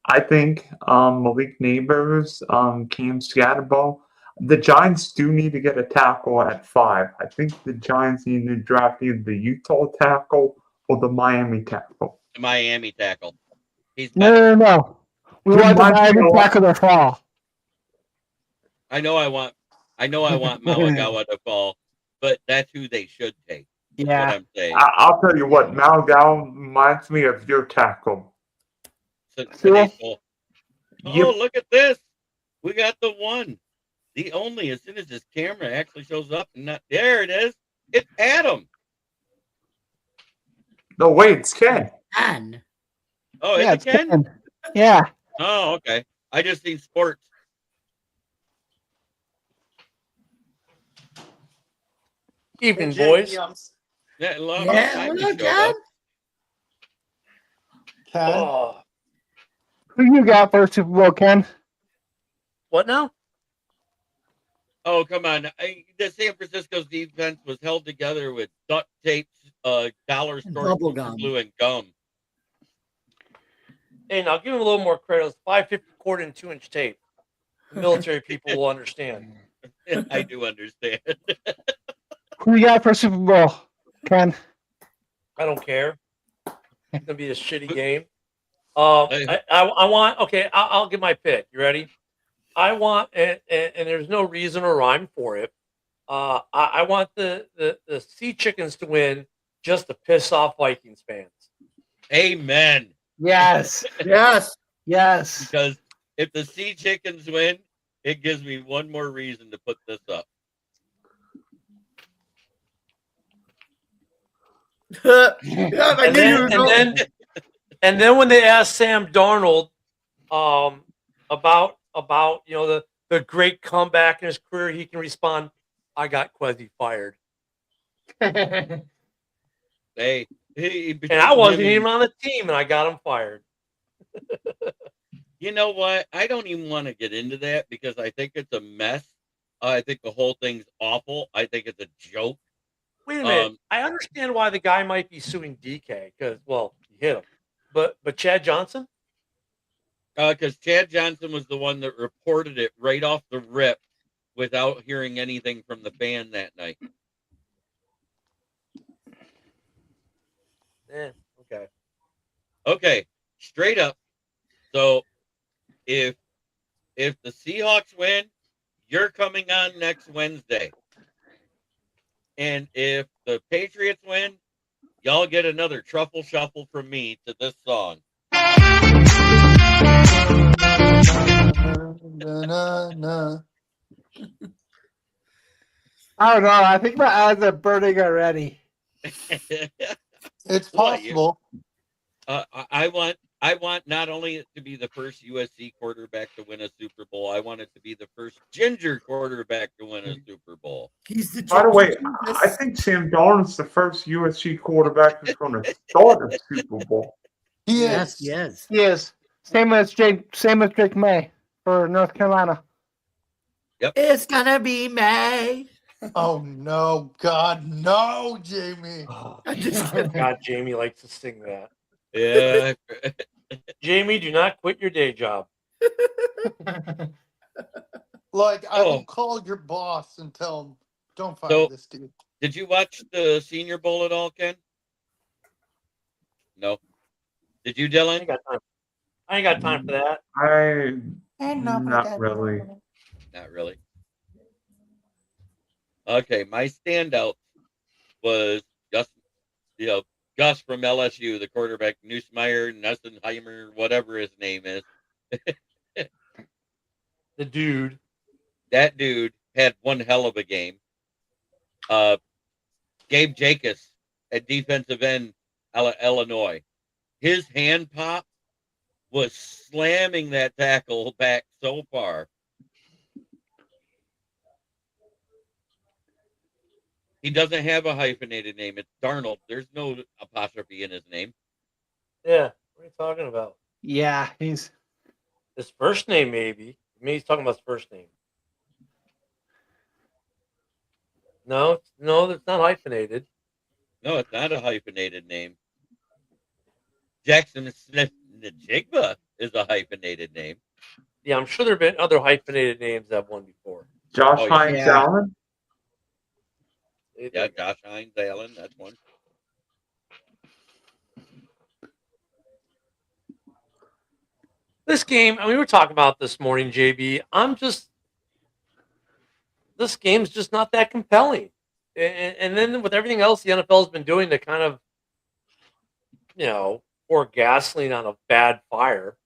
I think Malik Neighbors, Cam Scatterbo, the Giants do need to get a tackle at 5. I think the Giants need to draft either the Utah tackle or the Miami tackle. The Miami tackle. No. We want the Miami tackle to fall. I know I want Malagawa to fall, but that's who they should take. Yeah. What I'm saying. I'll tell you what, Malagawa reminds me of your tackle. Oh, look at this. We got the one. The only, as soon as this camera actually shows up, and there it is. It's Adam. No, wait, it's Ken. Ken. Oh, is it Ken? Yeah. Oh, okay. I just seen sports. Evening, boys. Yeah, Hello, Ken. Ken. Ken? Oh, Who you got for Super Bowl, Ken? what now? Oh, come on. The San Francisco's defense was held together with duct tape, dollar store bubble gum. glue, and gum. Hey, now give him a little more credit. It's 550 cord and 2-inch tape. The military people will understand. I do understand. Who you got for Super Bowl, Ken? I don't care. It's gonna be a shitty game. Hey. I want. Okay, I'll give my pick. You ready? I want, and there's no reason or rhyme for it. I want the Sea Chickens to win just to piss off Vikings fans. Amen. Yes. Yes. Yes. Because if the Sea Chickens win, it gives me one more reason to put this up. Yeah, I knew you were going. And then when they asked Sam Darnold about the great comeback in his career, he can respond, "I got Quezzy fired." Hey, And I wasn't even on the team, and I got him fired. You know what? I don't even want to get into that because I think it's a mess. I think the whole thing's awful. I think it's a joke. Wait a minute. I understand why the guy might be suing DK because, well, he hit him. But Chad Johnson? Because Chad Johnson was the one that reported it right off the rip without hearing anything from the band that night. Okay. Okay, straight up. So if the Seahawks win, you're coming on next Wednesday. And if the Patriots win, y'all get another truffle shuffle from me to this song. I don't know. I think my eyes are burning already. It's possible. I want not only it to be the first USC quarterback to win a Super Bowl, I want it to be the first ginger quarterback to win a Super Bowl. He's the By the way, Jesus. I think Sam Darnold's the first USC quarterback that's going to start a Super Bowl. He Yes, is. yes. Yes. Same as Drake May for North Carolina. It's gonna be May. Oh no, God, no, Jamie. I'm just kidding. God, Jamie likes to sing that. Yeah. Jamie, do not quit your day job. Like, I Oh. will call your boss and tell him, don't fire So- this dude. Did you watch the Senior Bowl at all, Ken? No. Did you, I Dylan? ain't got time. I ain't got time for that. Not really. Not really. Okay, my standout was Gus from LSU, the quarterback, Nussmeier, Nussenheimer, whatever his name is. The dude. That dude had one hell of a game. Gabe Jacobs at defensive end, Illinois. His hand pop was slamming that tackle back so far. He doesn't have a hyphenated name. It's Darnold. There's no apostrophe in his name. Yeah. What are you talking about? Yeah, he's His first name, maybe. Maybe he's talking about his first name. No, it's not hyphenated. No, it's not a hyphenated name. Jackson Smith Njigba is a hyphenated name. Yeah, I'm sure there have been other hyphenated names that won before. Josh Oh, Hines yeah. Allen? Yeah, Josh Hines Allen, that's one. This game, we were talking about this morning, JB. This game's just not that compelling. And then with everything else the NFL has been doing to kind of, pour gasoline on a bad fire,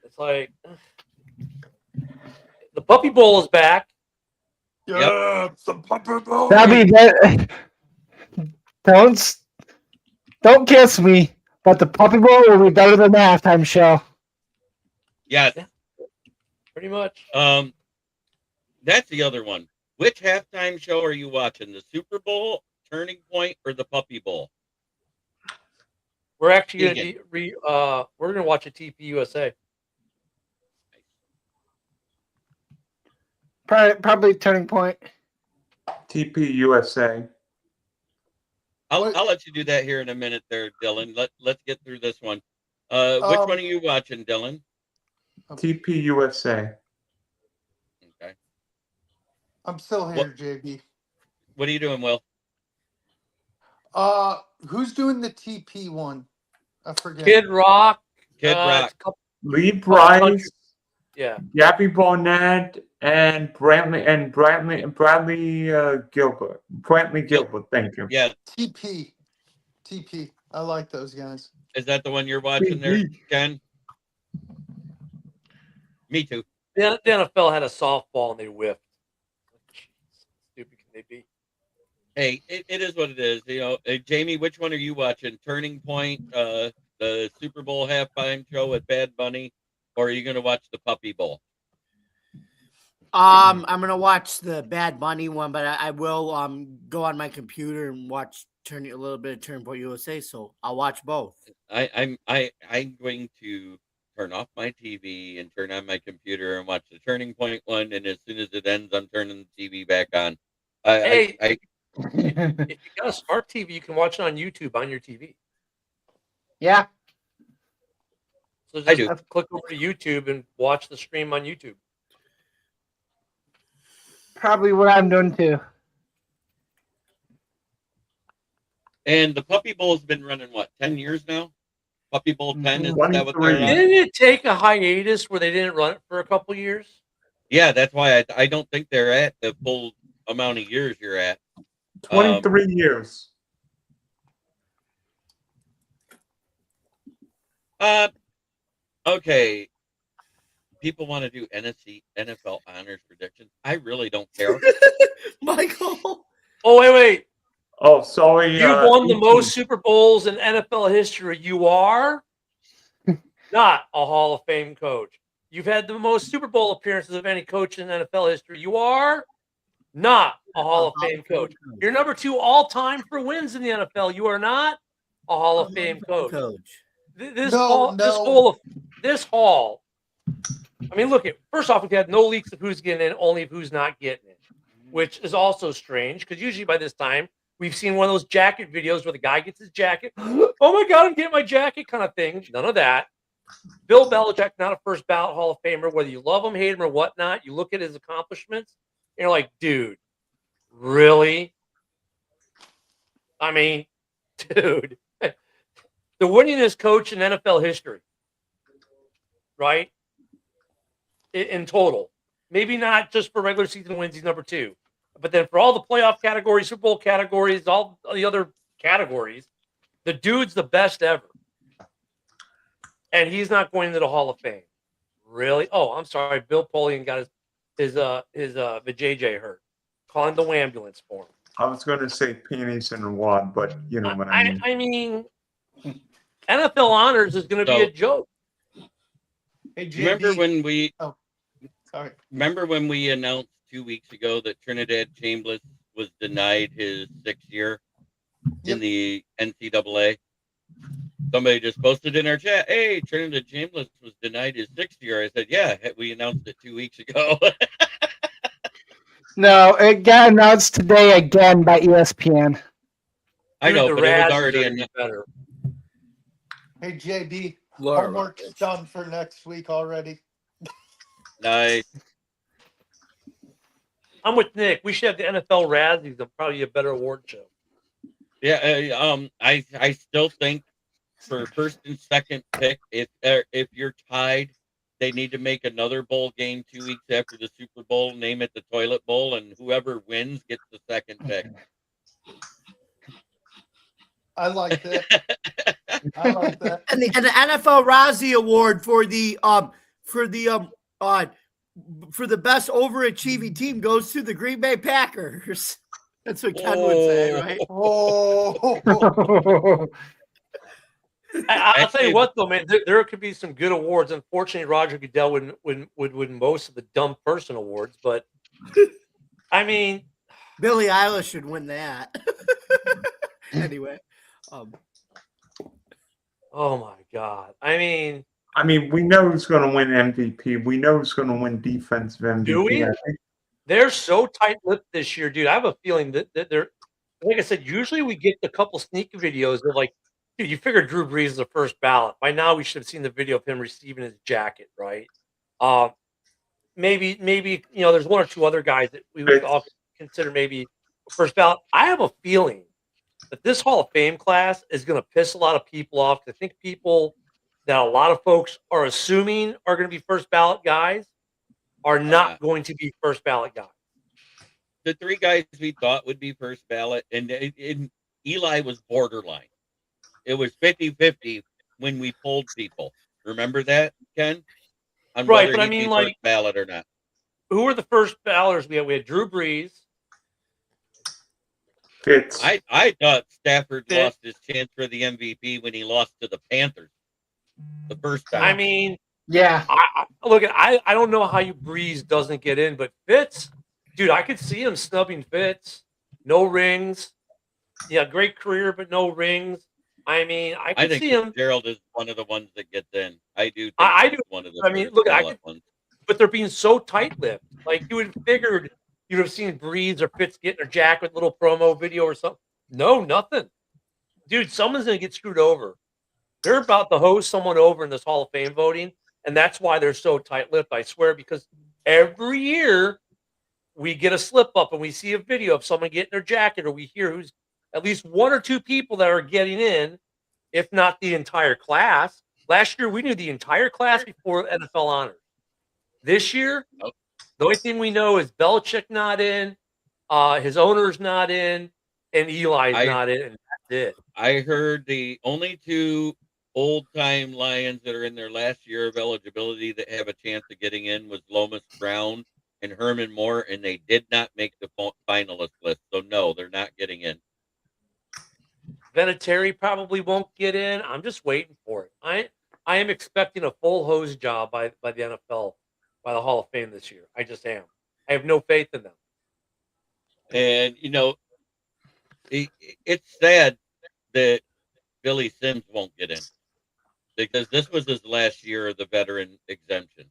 it's like the Puppy Bowl is back. Yeah, it's the Puppy Bowl. that'd be that. Don't kiss me, but the Puppy Bowl will be better than the halftime show. Yes. Pretty much. That's the other one. Which halftime show are you watching? The Super Bowl, Turning Point, or the Puppy Bowl? We're actually going Vegan. to we're going to watch a TP USA. Probably Turning Point. TP USA. I'll let you do that here in a minute there, Dylan. Let's get through this one. Which one are you watching, Dylan? TP USA. Okay. I'm still here, JB. What are you doing, Will? Who's doing the TP one? I forget. Kid Rock. Kid Rock. Lee Bryce, Yeah. Gabby Barnett, and Bradley Gilbert. Brantley Gilbert, thank you. Yeah. TP. I like those guys. Is that the one you're watching there, Ken? Me too. The NFL had a softball and they whiffed. Stupid can they be? Hey, it is what it is. You know, Jamie, which one are you watching? Turning Point, the Super Bowl halftime show with Bad Bunny, or are you going to watch the Puppy Bowl? I'm gonna watch the Bad Bunny one, but I will go on my computer and watch a little bit of Turning Point USA. So I'll watch both. I'm going to turn off my TV and turn on my computer and watch the Turning Point one, and as soon as it ends, I'm turning the TV back on. If you got a smart TV, you can watch it on YouTube on your TV. Yeah. So I do. just click over to YouTube and watch the stream on YouTube. Probably what I'm doing too. And the Puppy Bowl's been running, what, 10 years now? Puppy Bowl 10, is that what they're 23. on? Didn't it take a hiatus where they didn't run it for a couple years? Yeah, that's why I don't think they're at the full amount of years you're at. 23 years. Okay. People want to do NFL honors predictions. I really don't care. Michael. Oh, wait. Oh, sorry. You won the 18. most Super Bowls in NFL history. You are not a Hall of Fame coach. You've had the most Super Bowl appearances of any coach in NFL history. You are not a Hall of Fame coach. You're number 2 all time for wins in the NFL. You are not a Hall of Fame coach. This hall. I mean, look at first off, we've had no leaks of who's getting in, only of who's not getting in, which is also strange because usually by this time we've seen one of those jacket videos where the guy gets his jacket. Oh my God, I'm getting my jacket kind of thing. None of that. Bill Belichick, not a first ballot Hall of Famer, whether you love him, hate him, or whatnot. You look at his accomplishments, and you're like, dude, really? I mean, dude, the winningest coach in NFL history, right? In total. Maybe not just for regular season wins, he's number 2. But then for all the playoff categories, Super Bowl categories, all the other categories, the dude's the best ever. And he's not going into the Hall of Fame. Really? Oh, I'm sorry. Bill Polian got his JJ hurt. Calling the ambulance for him. I was going to say pennies in a wad, but you know what I mean. I mean, NFL honors is going to be a joke. Hey, JB. Remember when we announced 2 weeks ago that Trinidad Chambliss was denied his 6th year in the NCAA? Somebody just posted in our chat, hey, Trinidad Chambliss was denied his 6th year. I said, yeah, we announced it 2 weeks ago. No, it got announced today again by ESPN. I know, but it was already better. Hey, JB, homework's done for next week already. Nice. I'm with Nick. We should have the NFL Razzies. They're probably a better award show. Yeah, I still think for first and second pick, if you're tied, they need to make another bowl game 2 weeks after the Super Bowl, name it the Toilet Bowl, and whoever wins gets the second pick. I like that. I like that. And the NFL Razzie Award for the best overachieving team goes to the Green Bay Packers. That's what Ken would say, right? Oh. I'll tell you what, though, man. There could be some good awards. Unfortunately, Roger Goodell would win most of the dumb person awards. But I mean, Billie Eilish should win that. Anyway. Oh my God! I mean, we know who's going to win MVP. We know who's going to win defensive MVP. Do we? They're so tight-lipped this year, dude. I have a feeling that they're, like I said, usually we get a couple sneak videos of like Dude, you figure Drew Brees is the first ballot. By now, we should have seen the video of him receiving his jacket, right? Maybe there's one or two other guys that we would all consider maybe first ballot. I have a feeling that this Hall of Fame class is going to piss a lot of people off. I think people that a lot of folks are assuming are going to be first ballot guys are not going to be first ballot guys. The three guys we thought would be first ballot, and Eli was borderline. It was 50-50 when we polled people. Remember that, Ken? On Right, whether but I he'd mean, be like, first ballot or not. Who were the first balloters we had? We had Drew Brees. Fitz. I thought Stafford Fitz. lost his chance for the MVP when he lost to the Panthers the first time. I mean, Yeah. I don't know how you Brees doesn't get in, but Fitz, dude, I could see him snubbing Fitz. No rings. Yeah, great career, but no rings. I mean, I think see him. Gerald is one of the ones that gets in. I do. Think I do. One of the I mean, first look, ballot ones. but they're being so tight-lipped. Like, you would have figured you'd have seen Breeze or Fitz getting their jacket with a little promo video or something. No, nothing. Dude, someone's going to get screwed over. They're about to hose someone over in this Hall of Fame voting, and that's why they're so tight-lipped, I swear, because every year we get a slip-up and we see a video of someone getting their jacket, or we hear who's at least one or two people that are getting in, if not the entire class. Last year, we knew the entire class before NFL honors. This year, the only thing we know is Belichick not in, his owner's not in, and Eli's not in, and that's it. I heard the only two old-time Lions that are in their last year of eligibility that have a chance of getting in was Lomas Brown and Herman Moore, and they did not make the finalist list. So, no, they're not getting in. Vinatieri probably won't get in. I'm just waiting for it. I am expecting a full hose job by the NFL, by the Hall of Fame this year. I just am. I have no faith in them. And, it's sad that Billy Sims won't get in because this was his last year of the veteran exemption.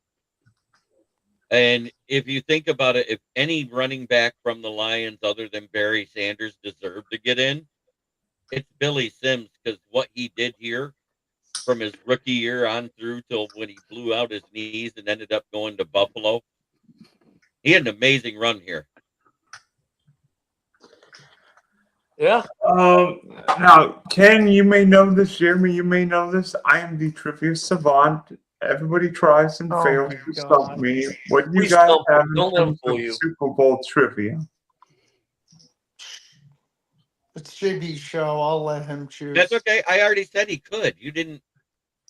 And if you think about it, if any running back from the Lions other than Barry Sanders deserved to get in, it's Billy Sims, because what he did here from his rookie year on through till when he blew out his knees and ended up going to Buffalo. He had an amazing run here. Yeah. Now, Ken, you may know this. Jeremy, you may know this. I am the trivia savant. Everybody tries and fails to stump me. What do you guys have in terms of Super Bowl trivia? It's JB's show. I'll let him choose. That's okay. I already said he could. You didn't.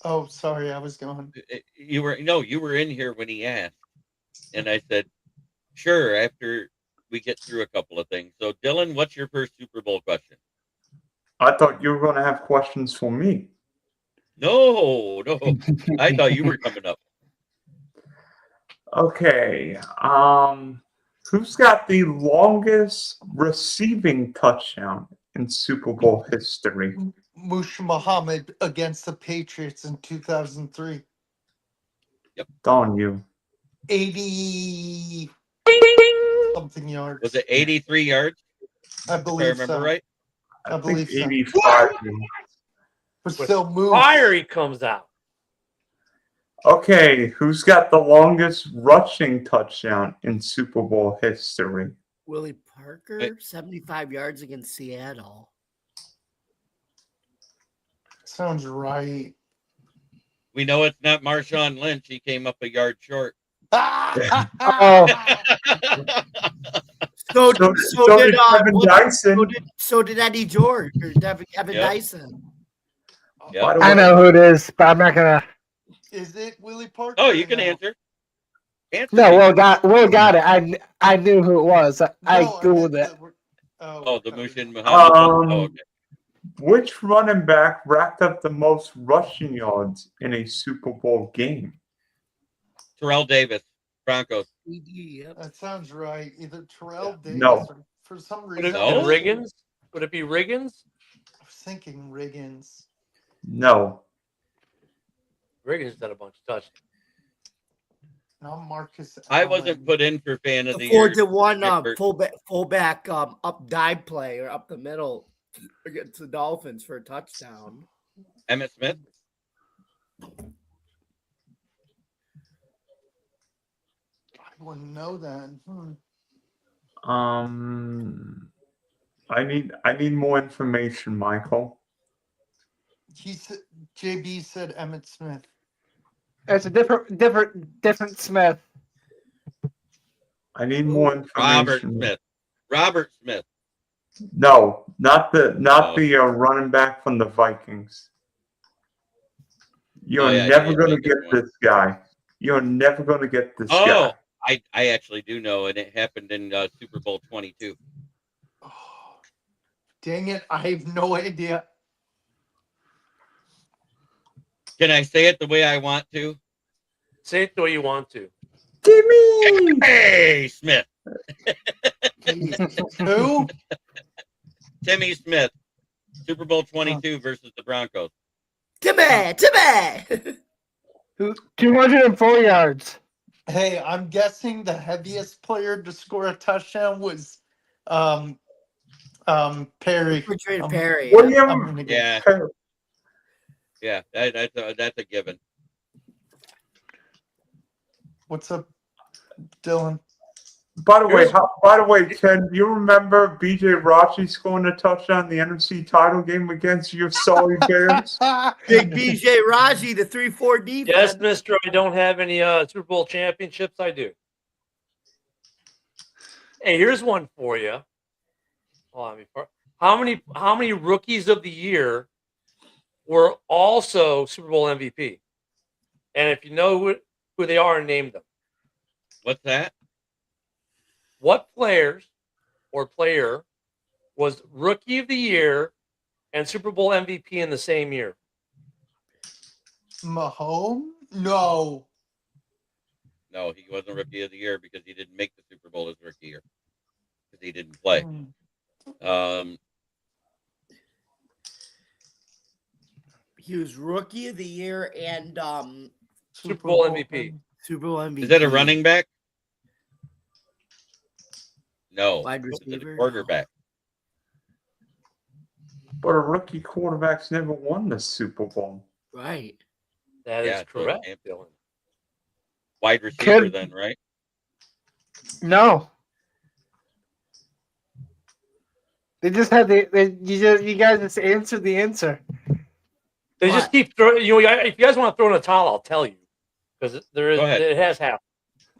Oh, sorry. I was gone. You were in here when he asked. And I said, sure, after we get through a couple of things. So, Dylan, what's your first Super Bowl question? I thought you were going to have questions for me. No. I thought you were coming up. Okay. Who's got the longest receiving touchdown in Super Bowl history? Mush Muhammad against the Patriots in 2003. Yep. Darn you. 80 something yards. Was it 83 yards? I believe if I remember so. right. I believe think so. 85. But still move. Fire he comes out. Okay, who's got the longest rushing touchdown in Super Bowl history? Willie Parker, 75 yards against Seattle. Sounds right. We know it's not Marshawn Lynch. He came up a yard short. Oh, So did did Kevin Dyson. so did Eddie George or Kevin Yep. Dyson. Yeah. By the I way, know who it is, but I'm not gonna. Is it Willie Parker? Oh, you can No. answer. No, me. Will got it. I knew who it was. I No, googled meant it. Oh, the Mushin Muhammad. Okay. Which running back racked up the most rushing yards in a Super Bowl game? Terrell Davis, Broncos. Yep. That sounds right. Either Terrell Davis No. or for some Would reason. it No? be Riggins? Would it be Riggins? I was thinking Riggins. No. Riggins had a bunch of touchdowns. Not Marcus. I wasn't Allen. put in for fan of the The year. 4-1 Gifford. fullback up dive play or up the middle against the Dolphins for a touchdown. Emmitt Smith. I wouldn't know that. I need more information, Michael. He said JB said Emmett Smith. It's a different Smith. I need more Robert information. Smith. Robert Smith. No, not the running back from the Vikings. You're never going to get this guy. You're never going to get this guy. I actually do know, and it happened in Super Bowl 22. Oh, dang it! I have no idea. Can I say it the way I want to? Say it the way you want to. Timmy! Hey, Smith. Who? Timmy Smith. Super Bowl 22 versus the Broncos. Timmy. 204 yards. Hey, I'm guessing the heaviest player to score a touchdown was Perry. Refrigerator Perry. William. Yeah. Yeah, that's a given. What's up, Dylan? By the way, Ken, you remember BJ Raji scoring a touchdown in the NFC title game against your sorry Bears? Big BJ Raji, the 3-4 defense. Yes, Mister. I don't have any Super Bowl championships. I do. Hey, here's one for you. Hold on, how many rookies of the year were also Super Bowl MVP? And if you know who they are, name them. What's that? What players or player was Rookie of the Year and Super Bowl MVP in the same year? Mahomes? No. No, he wasn't Rookie of the Year because he didn't make the Super Bowl as Rookie year because he didn't play. He was Rookie of the Year and Super Bowl MVP. Super Bowl MVP. Is that a running back? No. Wide It's a receiver? quarterback. But a rookie quarterback's never won the Super Bowl. Right. That is correct, so Dylan. Wide receiver, then, right? No. They just had you guys just answered the answer. They just keep throwing. If you guys want to throw in a towel, I'll tell you because it has happened.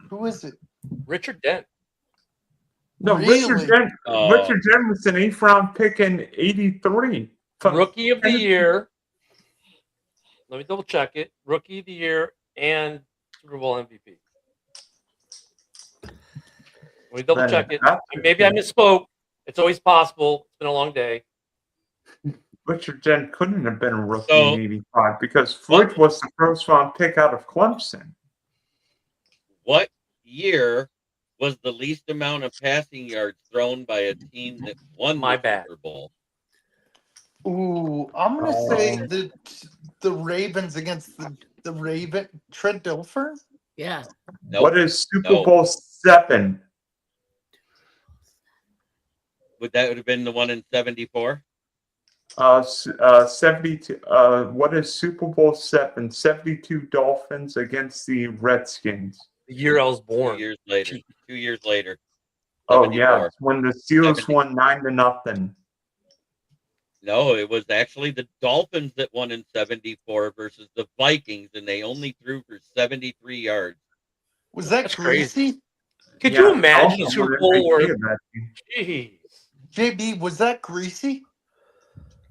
Who is it? Richard Dent. No, Really? Richard Dent was an 8th round pick in '83. Rookie of the Year. Let me double check it. Rookie of the Year and Super Bowl MVP. Let me double check it. Maybe I misspoke. It's always possible. It's been a long day. Richard Dent couldn't have been a rookie in '85 because Floyd was the 1st round pick out of Clemson. What year was the least amount of passing yards thrown by a team that won the Super Bowl? Ooh, I'm gonna say the Ravens against the Raven. Trent Dilfer? Yeah. Nope. What is Super Bowl 7? Would that have been the one in '74? 72. What is Super Bowl 7? 72 Dolphins against the Redskins. The year I was born. 2 years later. 2 years later. Oh 74. yeah, when the Steelers won 9-0. No, it was actually the Dolphins that won in '74 versus the Vikings, and they only threw for 73 yards. Was that Greasy? Could you imagine a Super Bowl where? Jeez. JB, was that Greasy?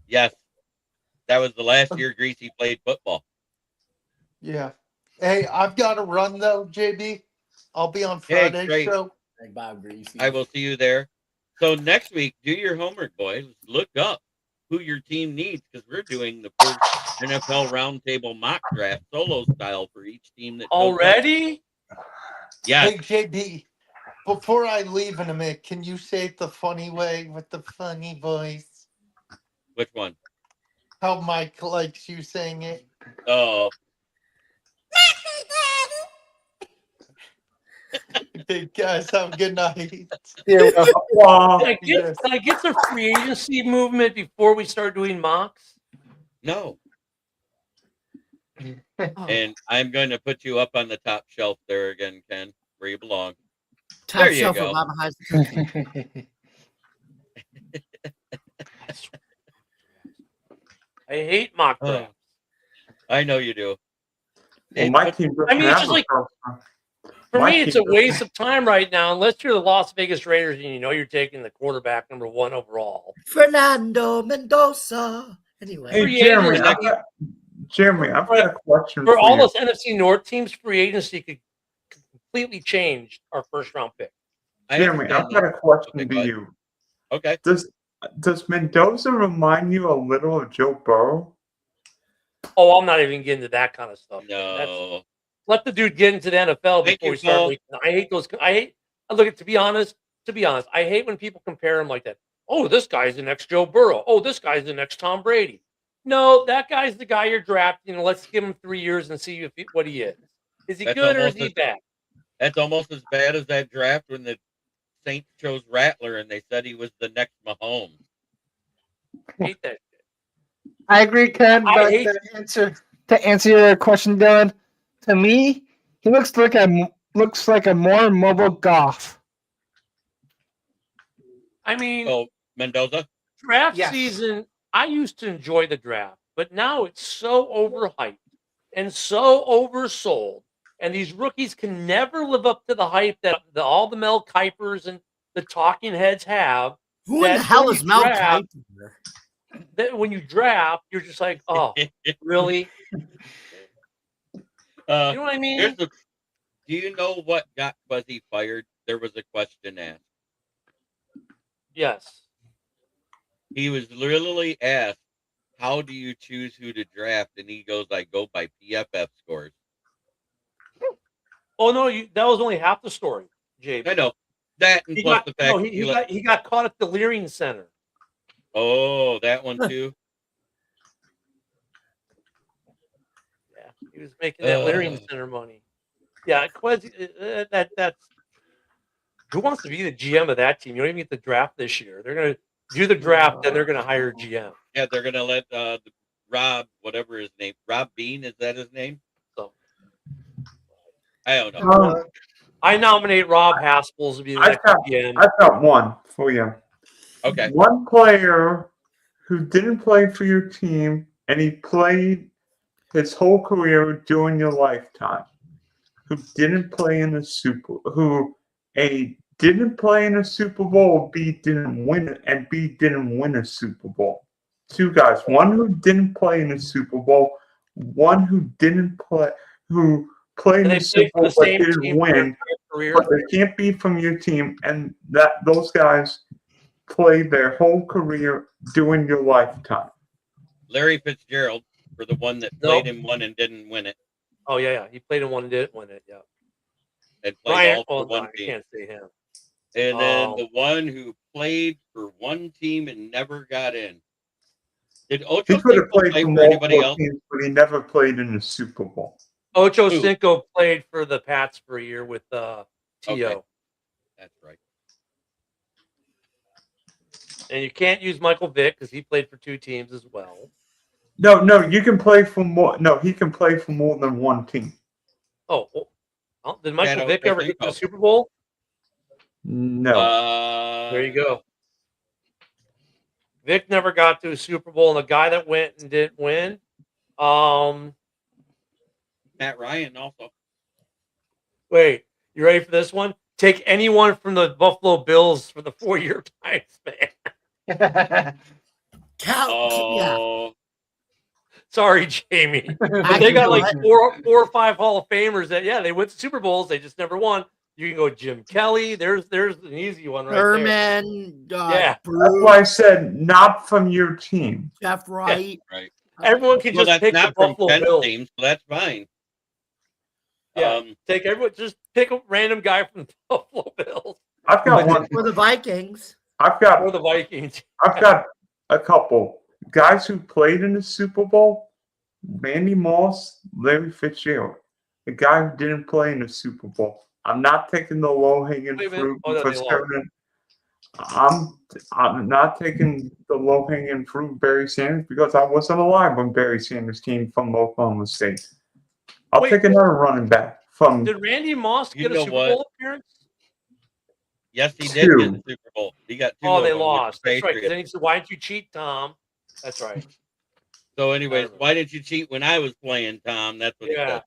Yes, that was the last year Greasy played football. Yeah. Hey, I've got to run though, JB. I'll be on Friday's great. show. Bob Greasy. I will see you there. So next week, do your homework, boys. Look up who your team needs because we're doing the first NFL Roundtable mock draft solo style for each team that already. Yes. Hey, JB, before I leave in a minute, can you say it the funny way with the funny voice? Which one? How Mike likes you saying it. Oh. Hey, guys, have a good night. Can I get the free agency movement before we start doing mocks? No. Oh, And I'm going to put you up on the top shelf there again, Ken, where you belong. top there you shelf go. of Mama High's cookie. I hate mock Oh. drafts. I know you do. Well, It- my but- team doesn't I mean, it's have just a like- first round. For My me, it's team a waste of time right now, unless you're the Las Vegas Raiders and you know you're taking the quarterback number 1 overall. Fernando Mendoza. Anyway, Hey, Free Jeremy, agency. I've got a question For for all you. those NFC North teams, free agency could completely change our first round pick. I Jeremy, understand I've got that. a question Okay, to go ahead. you. Okay. Does Mendoza remind you a little of Joe Burrow? Oh, I'm not even getting to that kind of stuff. No. Let the dude get into the NFL Thank before you, we start Paul. making. I hate those. Look at to be honest, I hate when people compare him like that. Oh, this guy's the next Joe Burrow. Oh, this guy's the next Tom Brady. No, that guy's the guy you're drafting. Let's give him 3 years and see what he is. Is he That's good or is almost he as- bad? That's almost as bad as that draft when the Saints chose Rattler and they said he was the next Mahomes. I hate that. I agree, Ken. I But hate- to answer your question, Dylan, to me, he looks like a more mobile Goff. I mean, Oh, Mendoza? draft Yes. season, I used to enjoy the draft, but now it's so overhyped and so oversold. And these rookies can never live up to the hype that all the Mel Kipers and the talking heads have. who in the That hell when is you Mel draft- Kiper? That when you draft, you're just like, oh, really? You know what I mean? Do you know what got Fuzzy fired? There was a question asked. Yes. He was literally asked, how do you choose who to draft? And he goes, I go by PFF scores. Oh no, that was only half the story, Jay. I know. That and plus the fact he got caught at the Leering Center. Oh, that one too. Yeah, he was making that Leering Center money. Yeah, Quez, that's who wants to be the GM of that team? You don't even get the draft this year. They're gonna do the draft, then they're gonna hire a GM. Yeah, they're gonna let Rob, whatever his name, Rob Bean, is that his name? So I don't know. I nominate Rob Haspels to be the I've next got, GM. I've got one for you. Okay. One player who didn't play for your team and he played his whole career during your lifetime, who didn't play in a who A, didn't play in a Super Bowl, B, didn't win it, and B, didn't win a Super Bowl. Two guys, one who didn't play in a Super Bowl, one who played in And they the Super played for Bowl the but same didn't team for their win. entire career. But they can't be from your team, and those guys played their whole career during your lifetime. Larry Fitzgerald for the one that played in one and didn't win it, Oh yeah. He played in one and didn't win it. Yeah. and played Brian, all for one I team. can't say him. And then Oh. the one who played for one team and never got in. Did He Ocho could have Cinco played play for for anybody multiple else? teams, but he never played in the Super Bowl. Ocho Who? Cinco played for the Pats for a year with T.O. Okay. That's right. And you can't use Michael Vick because he played for 2 teams as well. No, you can play for more. No, he can play for more than one team. Oh, well, did Michael Yeah, Vick Ocho ever get to the Cinco. Super Bowl? No. There you go. Vic never got to a Super Bowl, and the guy that went and didn't win. Matt Ryan also. Wait, you ready for this one? Take anyone from the Buffalo Bills for the 4-year time span. Oh, Sorry, Jamie. But I they can got go like ahead. four or five Hall of Famers that, yeah, they went to Super Bowls. They just never won. You can go Jim Kelly. There's an easy one right there. Herman, Yeah. That's Bruce, why I said not from your team. Jeff Wright. right. Everyone can Well, just that's pick the not from Buffalo Ken's Bills. team, so that's fine. Yeah, take everyone. Just pick a random guy from the Buffalo Bills I've got one. For the Vikings. I've got or the Vikings. I've got a couple guys who played in the Super Bowl. Randy Moss, Larry Fitzgerald, the guy who didn't play in the Super Bowl. I'm not taking the low-hanging Wait a minute. fruit Oh, no, for they lost. certain. I'm not taking the low hanging fruit, Barry Sanders, because I wasn't alive when Barry Sanders came from Oklahoma State. I'll Wait, take another running back from Did Randy Moss You get a know Super what? Bowl appearance? Yes, he did get two. the Super Bowl. He got 2 Oh, of they them with the lost. That's right. 'Cause Patriots. then he said, "Why didn't you cheat, Tom?" That's right. So, anyways, why didn't you cheat when I was playing, Tom? That's what he Yeah.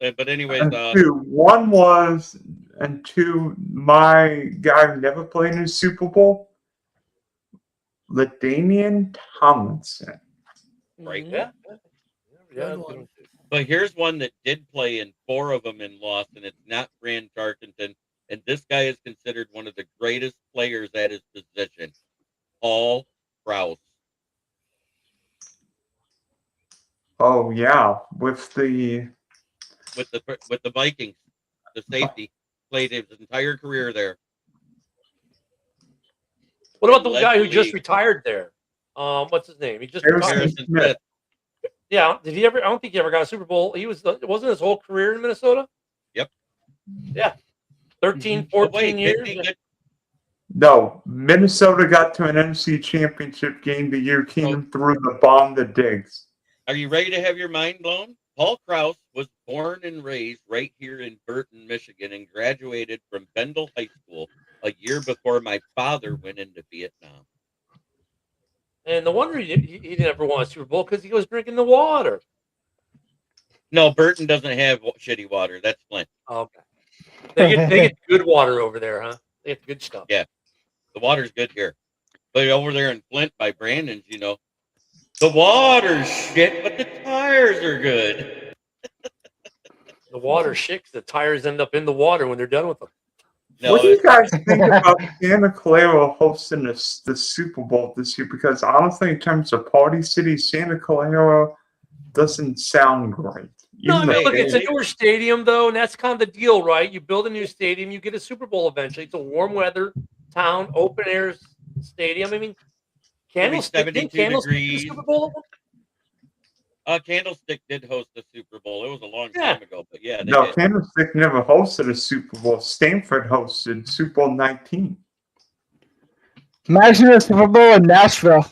said. But anyways, And two. One was, and two, my guy who never played in a Super Bowl, LaDainian Tomlinson. right. Yeah. Good one. But here's one that did play in 4 of them and lost, and it's not Fran Tarkenton. And this guy is considered one of the greatest players at his position, Paul Krause. Oh yeah, with the with the Vikings, the safety, played his entire career there. What about the Led guy the who just league. retired there? What's his name? He just Harrison retired. Harrison Smith. Smith. Yeah. Did he ever? I don't think he ever got a Super Bowl. Wasn't his whole career in Minnesota? Yep. Yeah. 13, Oh, 14 wait, years. didn't he get- No, Minnesota got to an NFC Championship game the year Keenum threw the bomb to Diggs. Are you ready to have your mind blown? Paul Krause was born and raised right here in Burton, Michigan, and graduated from Bendel High School a year before my father went into Vietnam. And no wonder he never won a Super Bowl because he was drinking the water. No, Burton doesn't have shitty water. That's Flint. Okay. They get good water over there, huh? They get good stuff. Yeah. The water's good here. But over there in Flint by Brandon's, the water's shit, but the tires are good. The water shakes. The tires end up in the water when they're done with them. No, What do you guys think about Santa Clara hosting the Super Bowl this year? Because honestly, in terms of party city, Santa Clara doesn't sound great. No, I Even mean, though look, it's a newer stadium, though, and that's kind of the deal, right? You build a new stadium, you get a Super Bowl eventually. It's a warm weather town, open air stadium. I mean, Candlestick, didn't 72 Candlestick get a degrees. Super Bowl? Candlestick did host the Super Bowl. It was a long Yeah. time ago, but yeah, they no, did. Candlestick never hosted a Super Bowl. Stanford hosted Super Bowl 19. Imagine a Super Bowl in Nashville.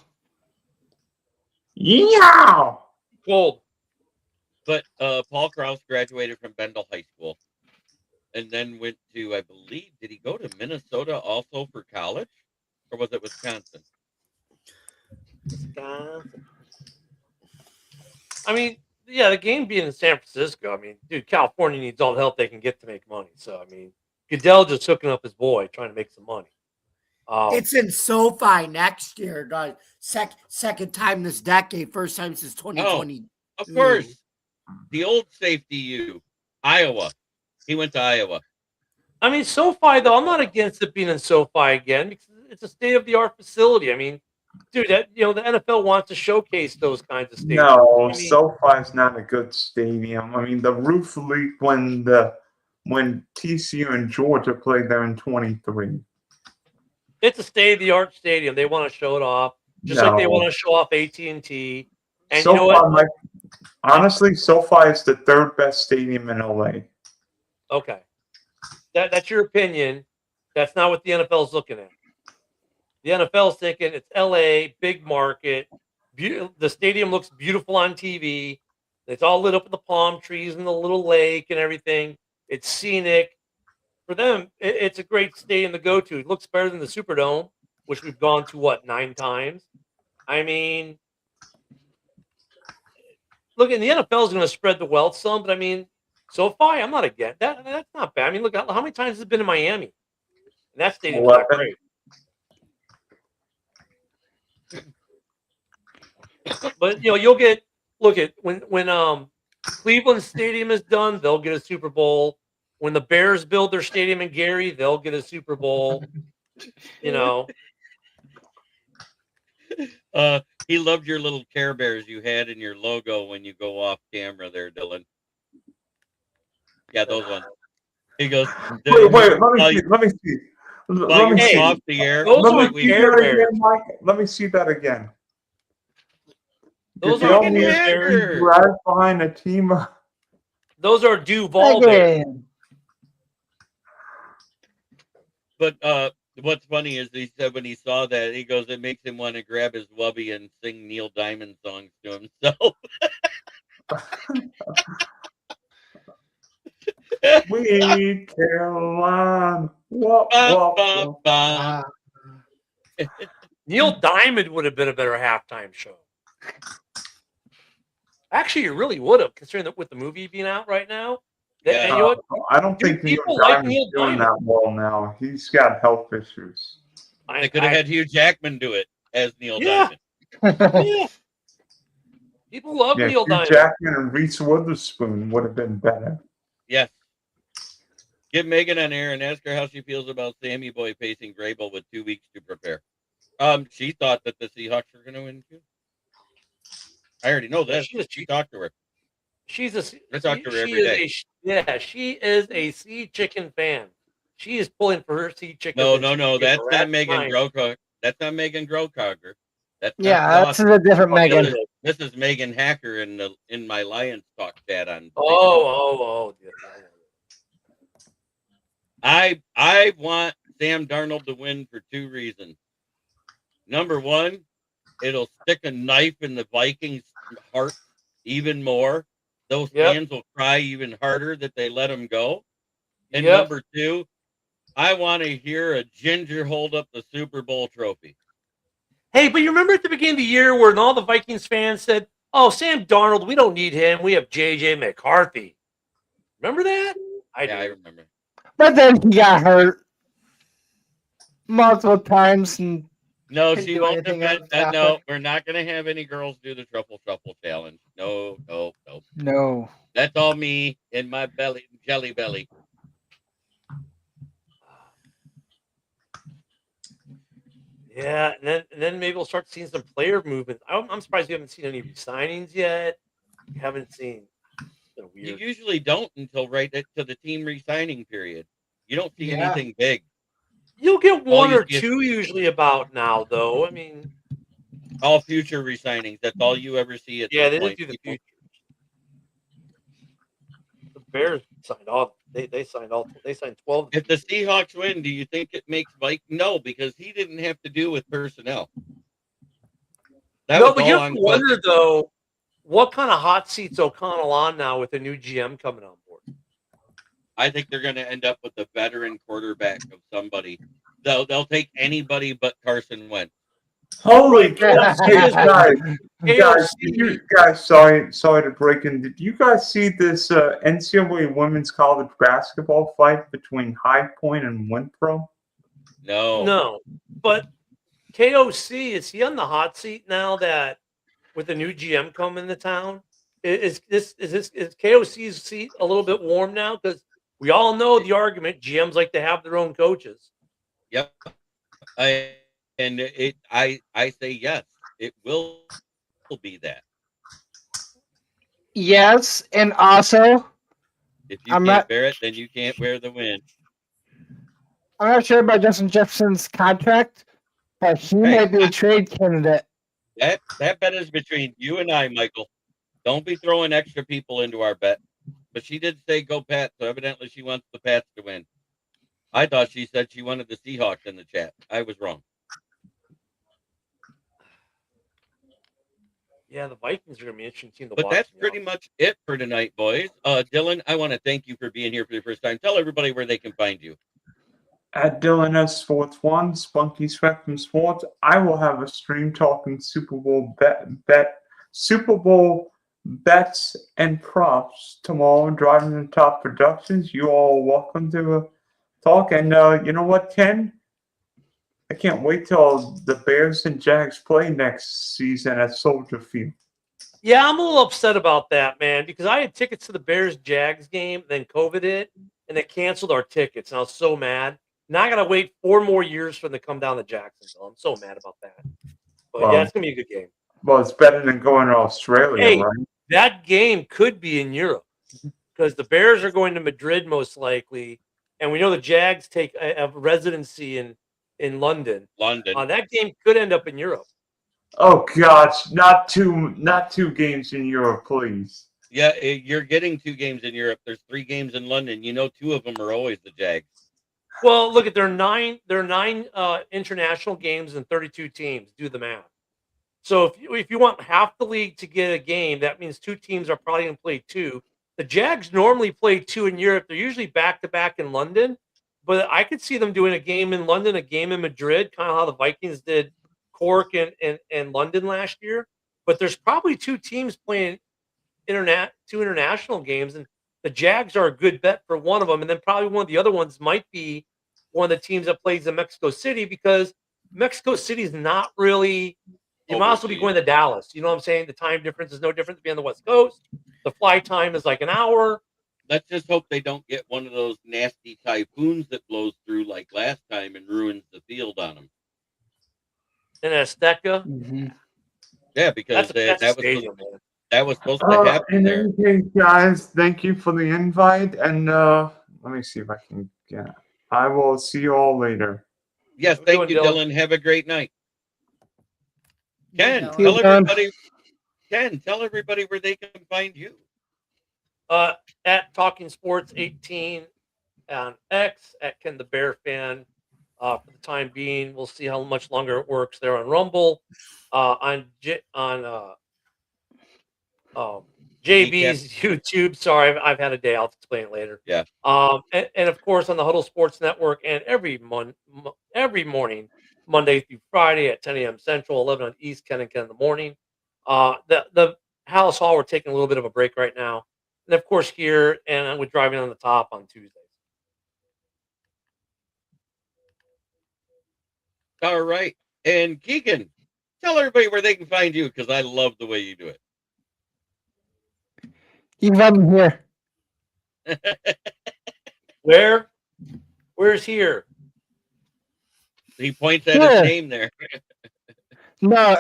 Yeah. Cold. But Paul Krause graduated from Bendel High School and then went to, I believe, did he go to Minnesota also for college? Or was it Wisconsin? I mean, yeah, the game being in San Francisco, I mean, dude, California needs all the help they can get to make money. So, I mean, Goodell just hooking up his boy, trying to make some money. It's in SoFi next year, guys. Second time this decade, first time since 2020. Of course. The old safety U, Iowa. He went to Iowa. I mean, SoFi, though, I'm not against it being in SoFi again because it's a state-of-the-art facility. I mean, dude, the NFL wants to showcase those kinds of stadiums. No, I mean, SoFi's not a good stadium. I mean, the roof leaked when TCU and Georgia played there in 23. it's a state-of-the-art stadium. They want to show it off, just like they want to show off AT&T. And SoFi, you know what? Honestly, SoFi is the third best stadium in LA. Okay. That's your opinion. That's not what the NFL is looking at. The NFL is thinking it's LA, big market. The stadium looks beautiful on TV. It's all lit up with the palm trees and the little lake and everything. It's scenic. For them, it's a great stadium to go to. It looks better than the Superdome, which we've gone to, 9 times? I mean, look, and the NFL is going to spread the wealth some, but I mean, SoFi, I'm not against that. That's not bad. I mean, look, how many times has it been in Miami? And that stadium's not 11. great. But you'll get when Cleveland Stadium is done, they'll get a Super Bowl. When the Bears build their stadium in Gary, they'll get a Super Bowl. He loved your little Care Bears you had in your logo when you go off camera there, Dylan. Yeah, those ones. He goes, Wait, let me see. Let me see. Off the air. Those Let are me see Care that Bears. again, Mike. Let me see that again. Those Did are y'all need Care to Bears. drive behind a team? Those are Duval Bears. Again. But What's funny is he said when he saw that, he goes, it makes him want to grab his wubby and sing Neil Diamond songs to himself. Sweet Caroline. Whoop, whoop, whoop. Ah, Neil Diamond would have been a better halftime show. Actually, you really would have, considering that with the movie being out right now. Yeah. And you know what? I don't think Neil people like Diamond's Neil doing Diamond. that well now. He's got health issues. They could have had Hugh Jackman do it as Neil Yeah. Diamond. Yeah. People love Yeah, Neil Hugh Diamond. Jackman and Reese Witherspoon would have been better. Yes. Get Megan on air and ask her how she feels about Sammy Boy facing Grable with 2 weeks to prepare. She thought that the Seahawks were going to win too. I already know that. She talked to her. She's a. I talk to her every day. She is a Sea Chicken fan. She is pulling for her Sea Chicken. No. That's not Megan Grocogger. That's not Megan Grocogger. That's that's a different Megan. This is Megan Hacker in my Lions Talk chat on. Oh. I want Sam Darnold to win for 2 reasons. Number one, it'll stick a knife in the Vikings' heart even more. Those fans will cry even harder that they let him go. And number two, I want to hear a ginger hold up the Super Bowl trophy. Hey, but you remember at the beginning of the year when all the Vikings fans said, "Oh, Sam Darnold, we don't need him. We have J.J. McCarthy." Remember that? I remember. But then he got hurt multiple times. And no, couldn't she do won't anything defend else that. happen. No, we're not going to have any girls do the truffle challenge. No. No. That's all me in my jelly belly. Yeah, and then maybe we'll start seeing some player movement. I'm surprised you haven't seen any signings yet. You haven't seen. You usually don't until right to the team re-signing period. You don't see anything big. You'll get one or two usually about now, though. I mean, all future re-signings. That's all you ever see at they this didn't point. do the future. The Bears signed all. They signed all. They signed 12. If the Seahawks win, do you think it makes Mike? No, because he didn't have to do with personnel. No, but you have to wonder though, what kind of hot seats O'Connell on now with a new GM coming on board? I think they're going to end up with a veteran quarterback of somebody. They'll take anybody but Carson Wentz. Holy guys! Did you guys, sorry to break in. Did you guys see this NCAA women's college basketball fight between High Point and Winthrop? No. But KOC, is he on the hot seat now that with the new GM coming to town? Is KOC's seat a little bit warm now? Because we all know the argument: GMs like to have their own coaches. Yep. I say yes, it will be that. Yes, and also, if you can't bear it, then you can't bear the win. I'm not sure about Justin Jefferson's contract, but he might be a trade candidate. That bet is between you and I, Michael. Don't be throwing extra people into our bet. But she did say go Pats, so evidently she wants the Pats to win. I thought she said she wanted the Seahawks in the chat. I was wrong. Yeah, the Vikings are going to be interesting team to watch. But that's pretty much it for tonight, boys. Dylan, I want to thank you for being here for the first time. Tell everybody where they can find you. At Dylan S Sports 1, Spunky Spectrum Sports. I will have a stream talking Super Bowl bets and props tomorrow. Driving the Top Productions. You all are welcome to talk. And you know what, Ken? I can't wait till the Bears and Jags play next season at Soldier Field. Yeah, I'm a little upset about that, man, because I had tickets to the Bears-Jags game, then COVID hit, and they canceled our tickets, and I was so mad. Now I got to wait 4 more years for them to come down to Jacksonville. I'm so mad about that. But, yeah, it's going to be a good game. Well, it's better than going to Australia, right? That game could be in Europe because the Bears are going to Madrid most likely, and we know the Jags take a residency in London. That game could end up in Europe. Oh gosh, not two games in Europe, please. Yeah, you're getting 2 games in Europe. There's 3 games in London. You know, 2 of them are always the Jags. Well, look at there are nine international games and 32 teams. Do the math. So if you want half the league to get a game, that means 2 teams are probably going to play 2. The Jags normally play 2 in Europe. They're usually back to back in London, but I could see them doing a game in London, a game in Madrid, kind of how the Vikings did Cork and London last year. But there's probably 2 teams playing 2 international games, and the Jags are a good bet for one of them, and then probably one of the other ones might be one of the teams that plays in Mexico City, because Mexico City is not really. You might also be going to Dallas. You know what I'm saying? The time difference is no different to be on the West Coast. The flight time is like an hour. Let's just hope they don't get one of those nasty typhoons that blows through like last time and ruins the field on them. In Azteca. Mm-hmm. Yeah, because that was supposed to happen in there. any case, guys, thank you for the invite, and let me see if I can get. I will see you all later. Yes, thank you, Dylan. Have a great night. Ken, tell everybody where they can find you. At Talking Sports 18 on X, at Ken the Bear Fan. For the time being, we'll see how much longer it works there on Rumble. On JB's YouTube. Sorry, I've had a day. I'll explain it later. Yeah. And of course on the Huddle Sports Network, and every morning, Monday through Friday at 10 a.m. Central, 11 on East, Ken and Ken in the morning. The Hallis Hall, we're taking a little bit of a break right now. And of course here, and we're driving on the top on Tuesdays. All right. And Keegan, tell everybody where they can find you, because I love the way you do it. You can find me here. Where? Where's here? He points at his name there. No,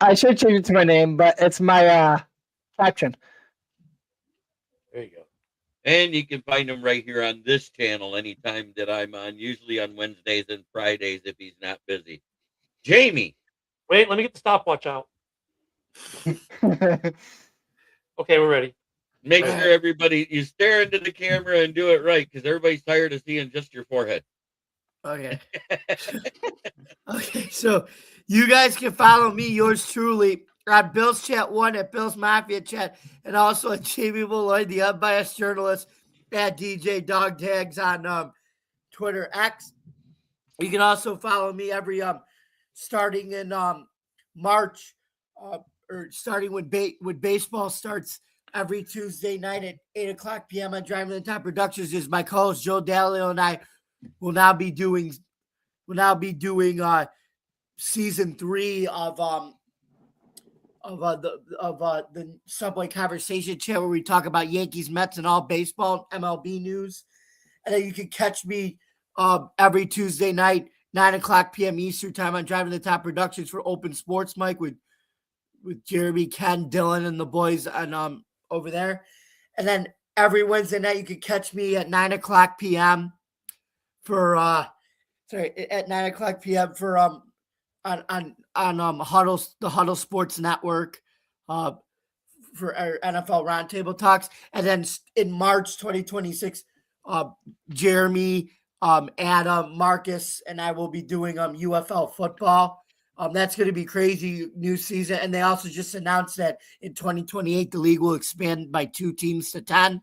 I should change it to my name, but it's my caption. There you go. And you can find him right here on this channel anytime that I'm on, usually on Wednesdays and Fridays if he's not busy. Jamie. Wait, let me get the stopwatch out. Okay, we're ready. Make sure everybody, you stare into the camera and do it right, because everybody's tired of seeing just your forehead. Okay. Okay, so you guys can follow me, yours truly, on Bill's Chat 1 at Bill's Mafia Chat, and also at Jamie Malloy, the unbiased journalist, at DJ Dog Tags on Twitter X. You can also follow me every starting in March, or starting when baseball starts every Tuesday night at 8:00 p.m. on Driving the Top Productions. Is my co-host Joe Dalio and I will now be doing season 3 of the Subway Conversation Channel, where we talk about Yankees, Mets, and all baseball, MLB news. And then you can catch me every Tuesday night, 9:00 p.m. Eastern time on Driving the Top Productions for Open Sports Mike with Jeremy, Ken, Dylan, and the boys and over there. And then every Wednesday night you can catch me at 9:00 p.m. for at 9:00 p.m. for on the Huddle Sports Network for our NFL Roundtable Talks. And then in March 2026, Jeremy, Adam, Marcus, and I will be doing UFL football. That's going to be crazy new season. And they also just announced that in 2028, the league will expand by 2 teams to 10.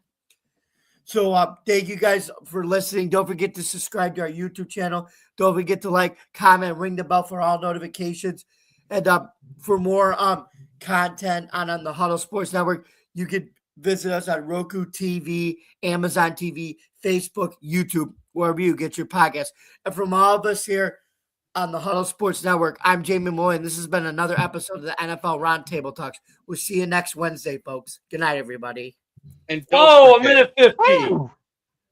So thank you guys for listening. Don't forget to subscribe to our YouTube channel. Don't forget to like, comment, ring the bell for all notifications. And for more content on the Huddle Sports Network, you can visit us on Roku TV, Amazon TV, Facebook, YouTube, wherever you get your podcasts. And from all of us here on the Huddle Sports Network, I'm Jamie Moy, and this has been another episode of the NFL Roundtable Talks. We'll see you next Wednesday, folks. Good night, everybody. And a minute 50.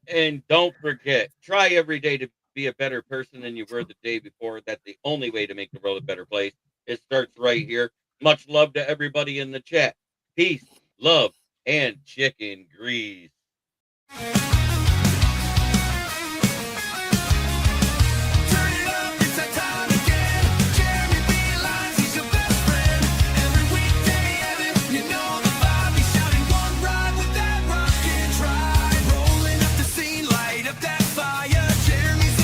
And don't forget, try every day to be a better person than you were the day before. That's the only way to make the world a better place. It starts right here. Much love to everybody in the chat. Peace, love, and chicken grease. Rolling up the scene, light up that fire. Jeremy's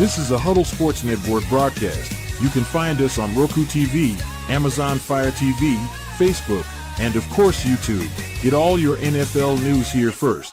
This is a Huddle Sports Network broadcast. You can find us on Roku TV, Amazon Fire TV, Facebook, and of course YouTube. Get all your NFL news here first.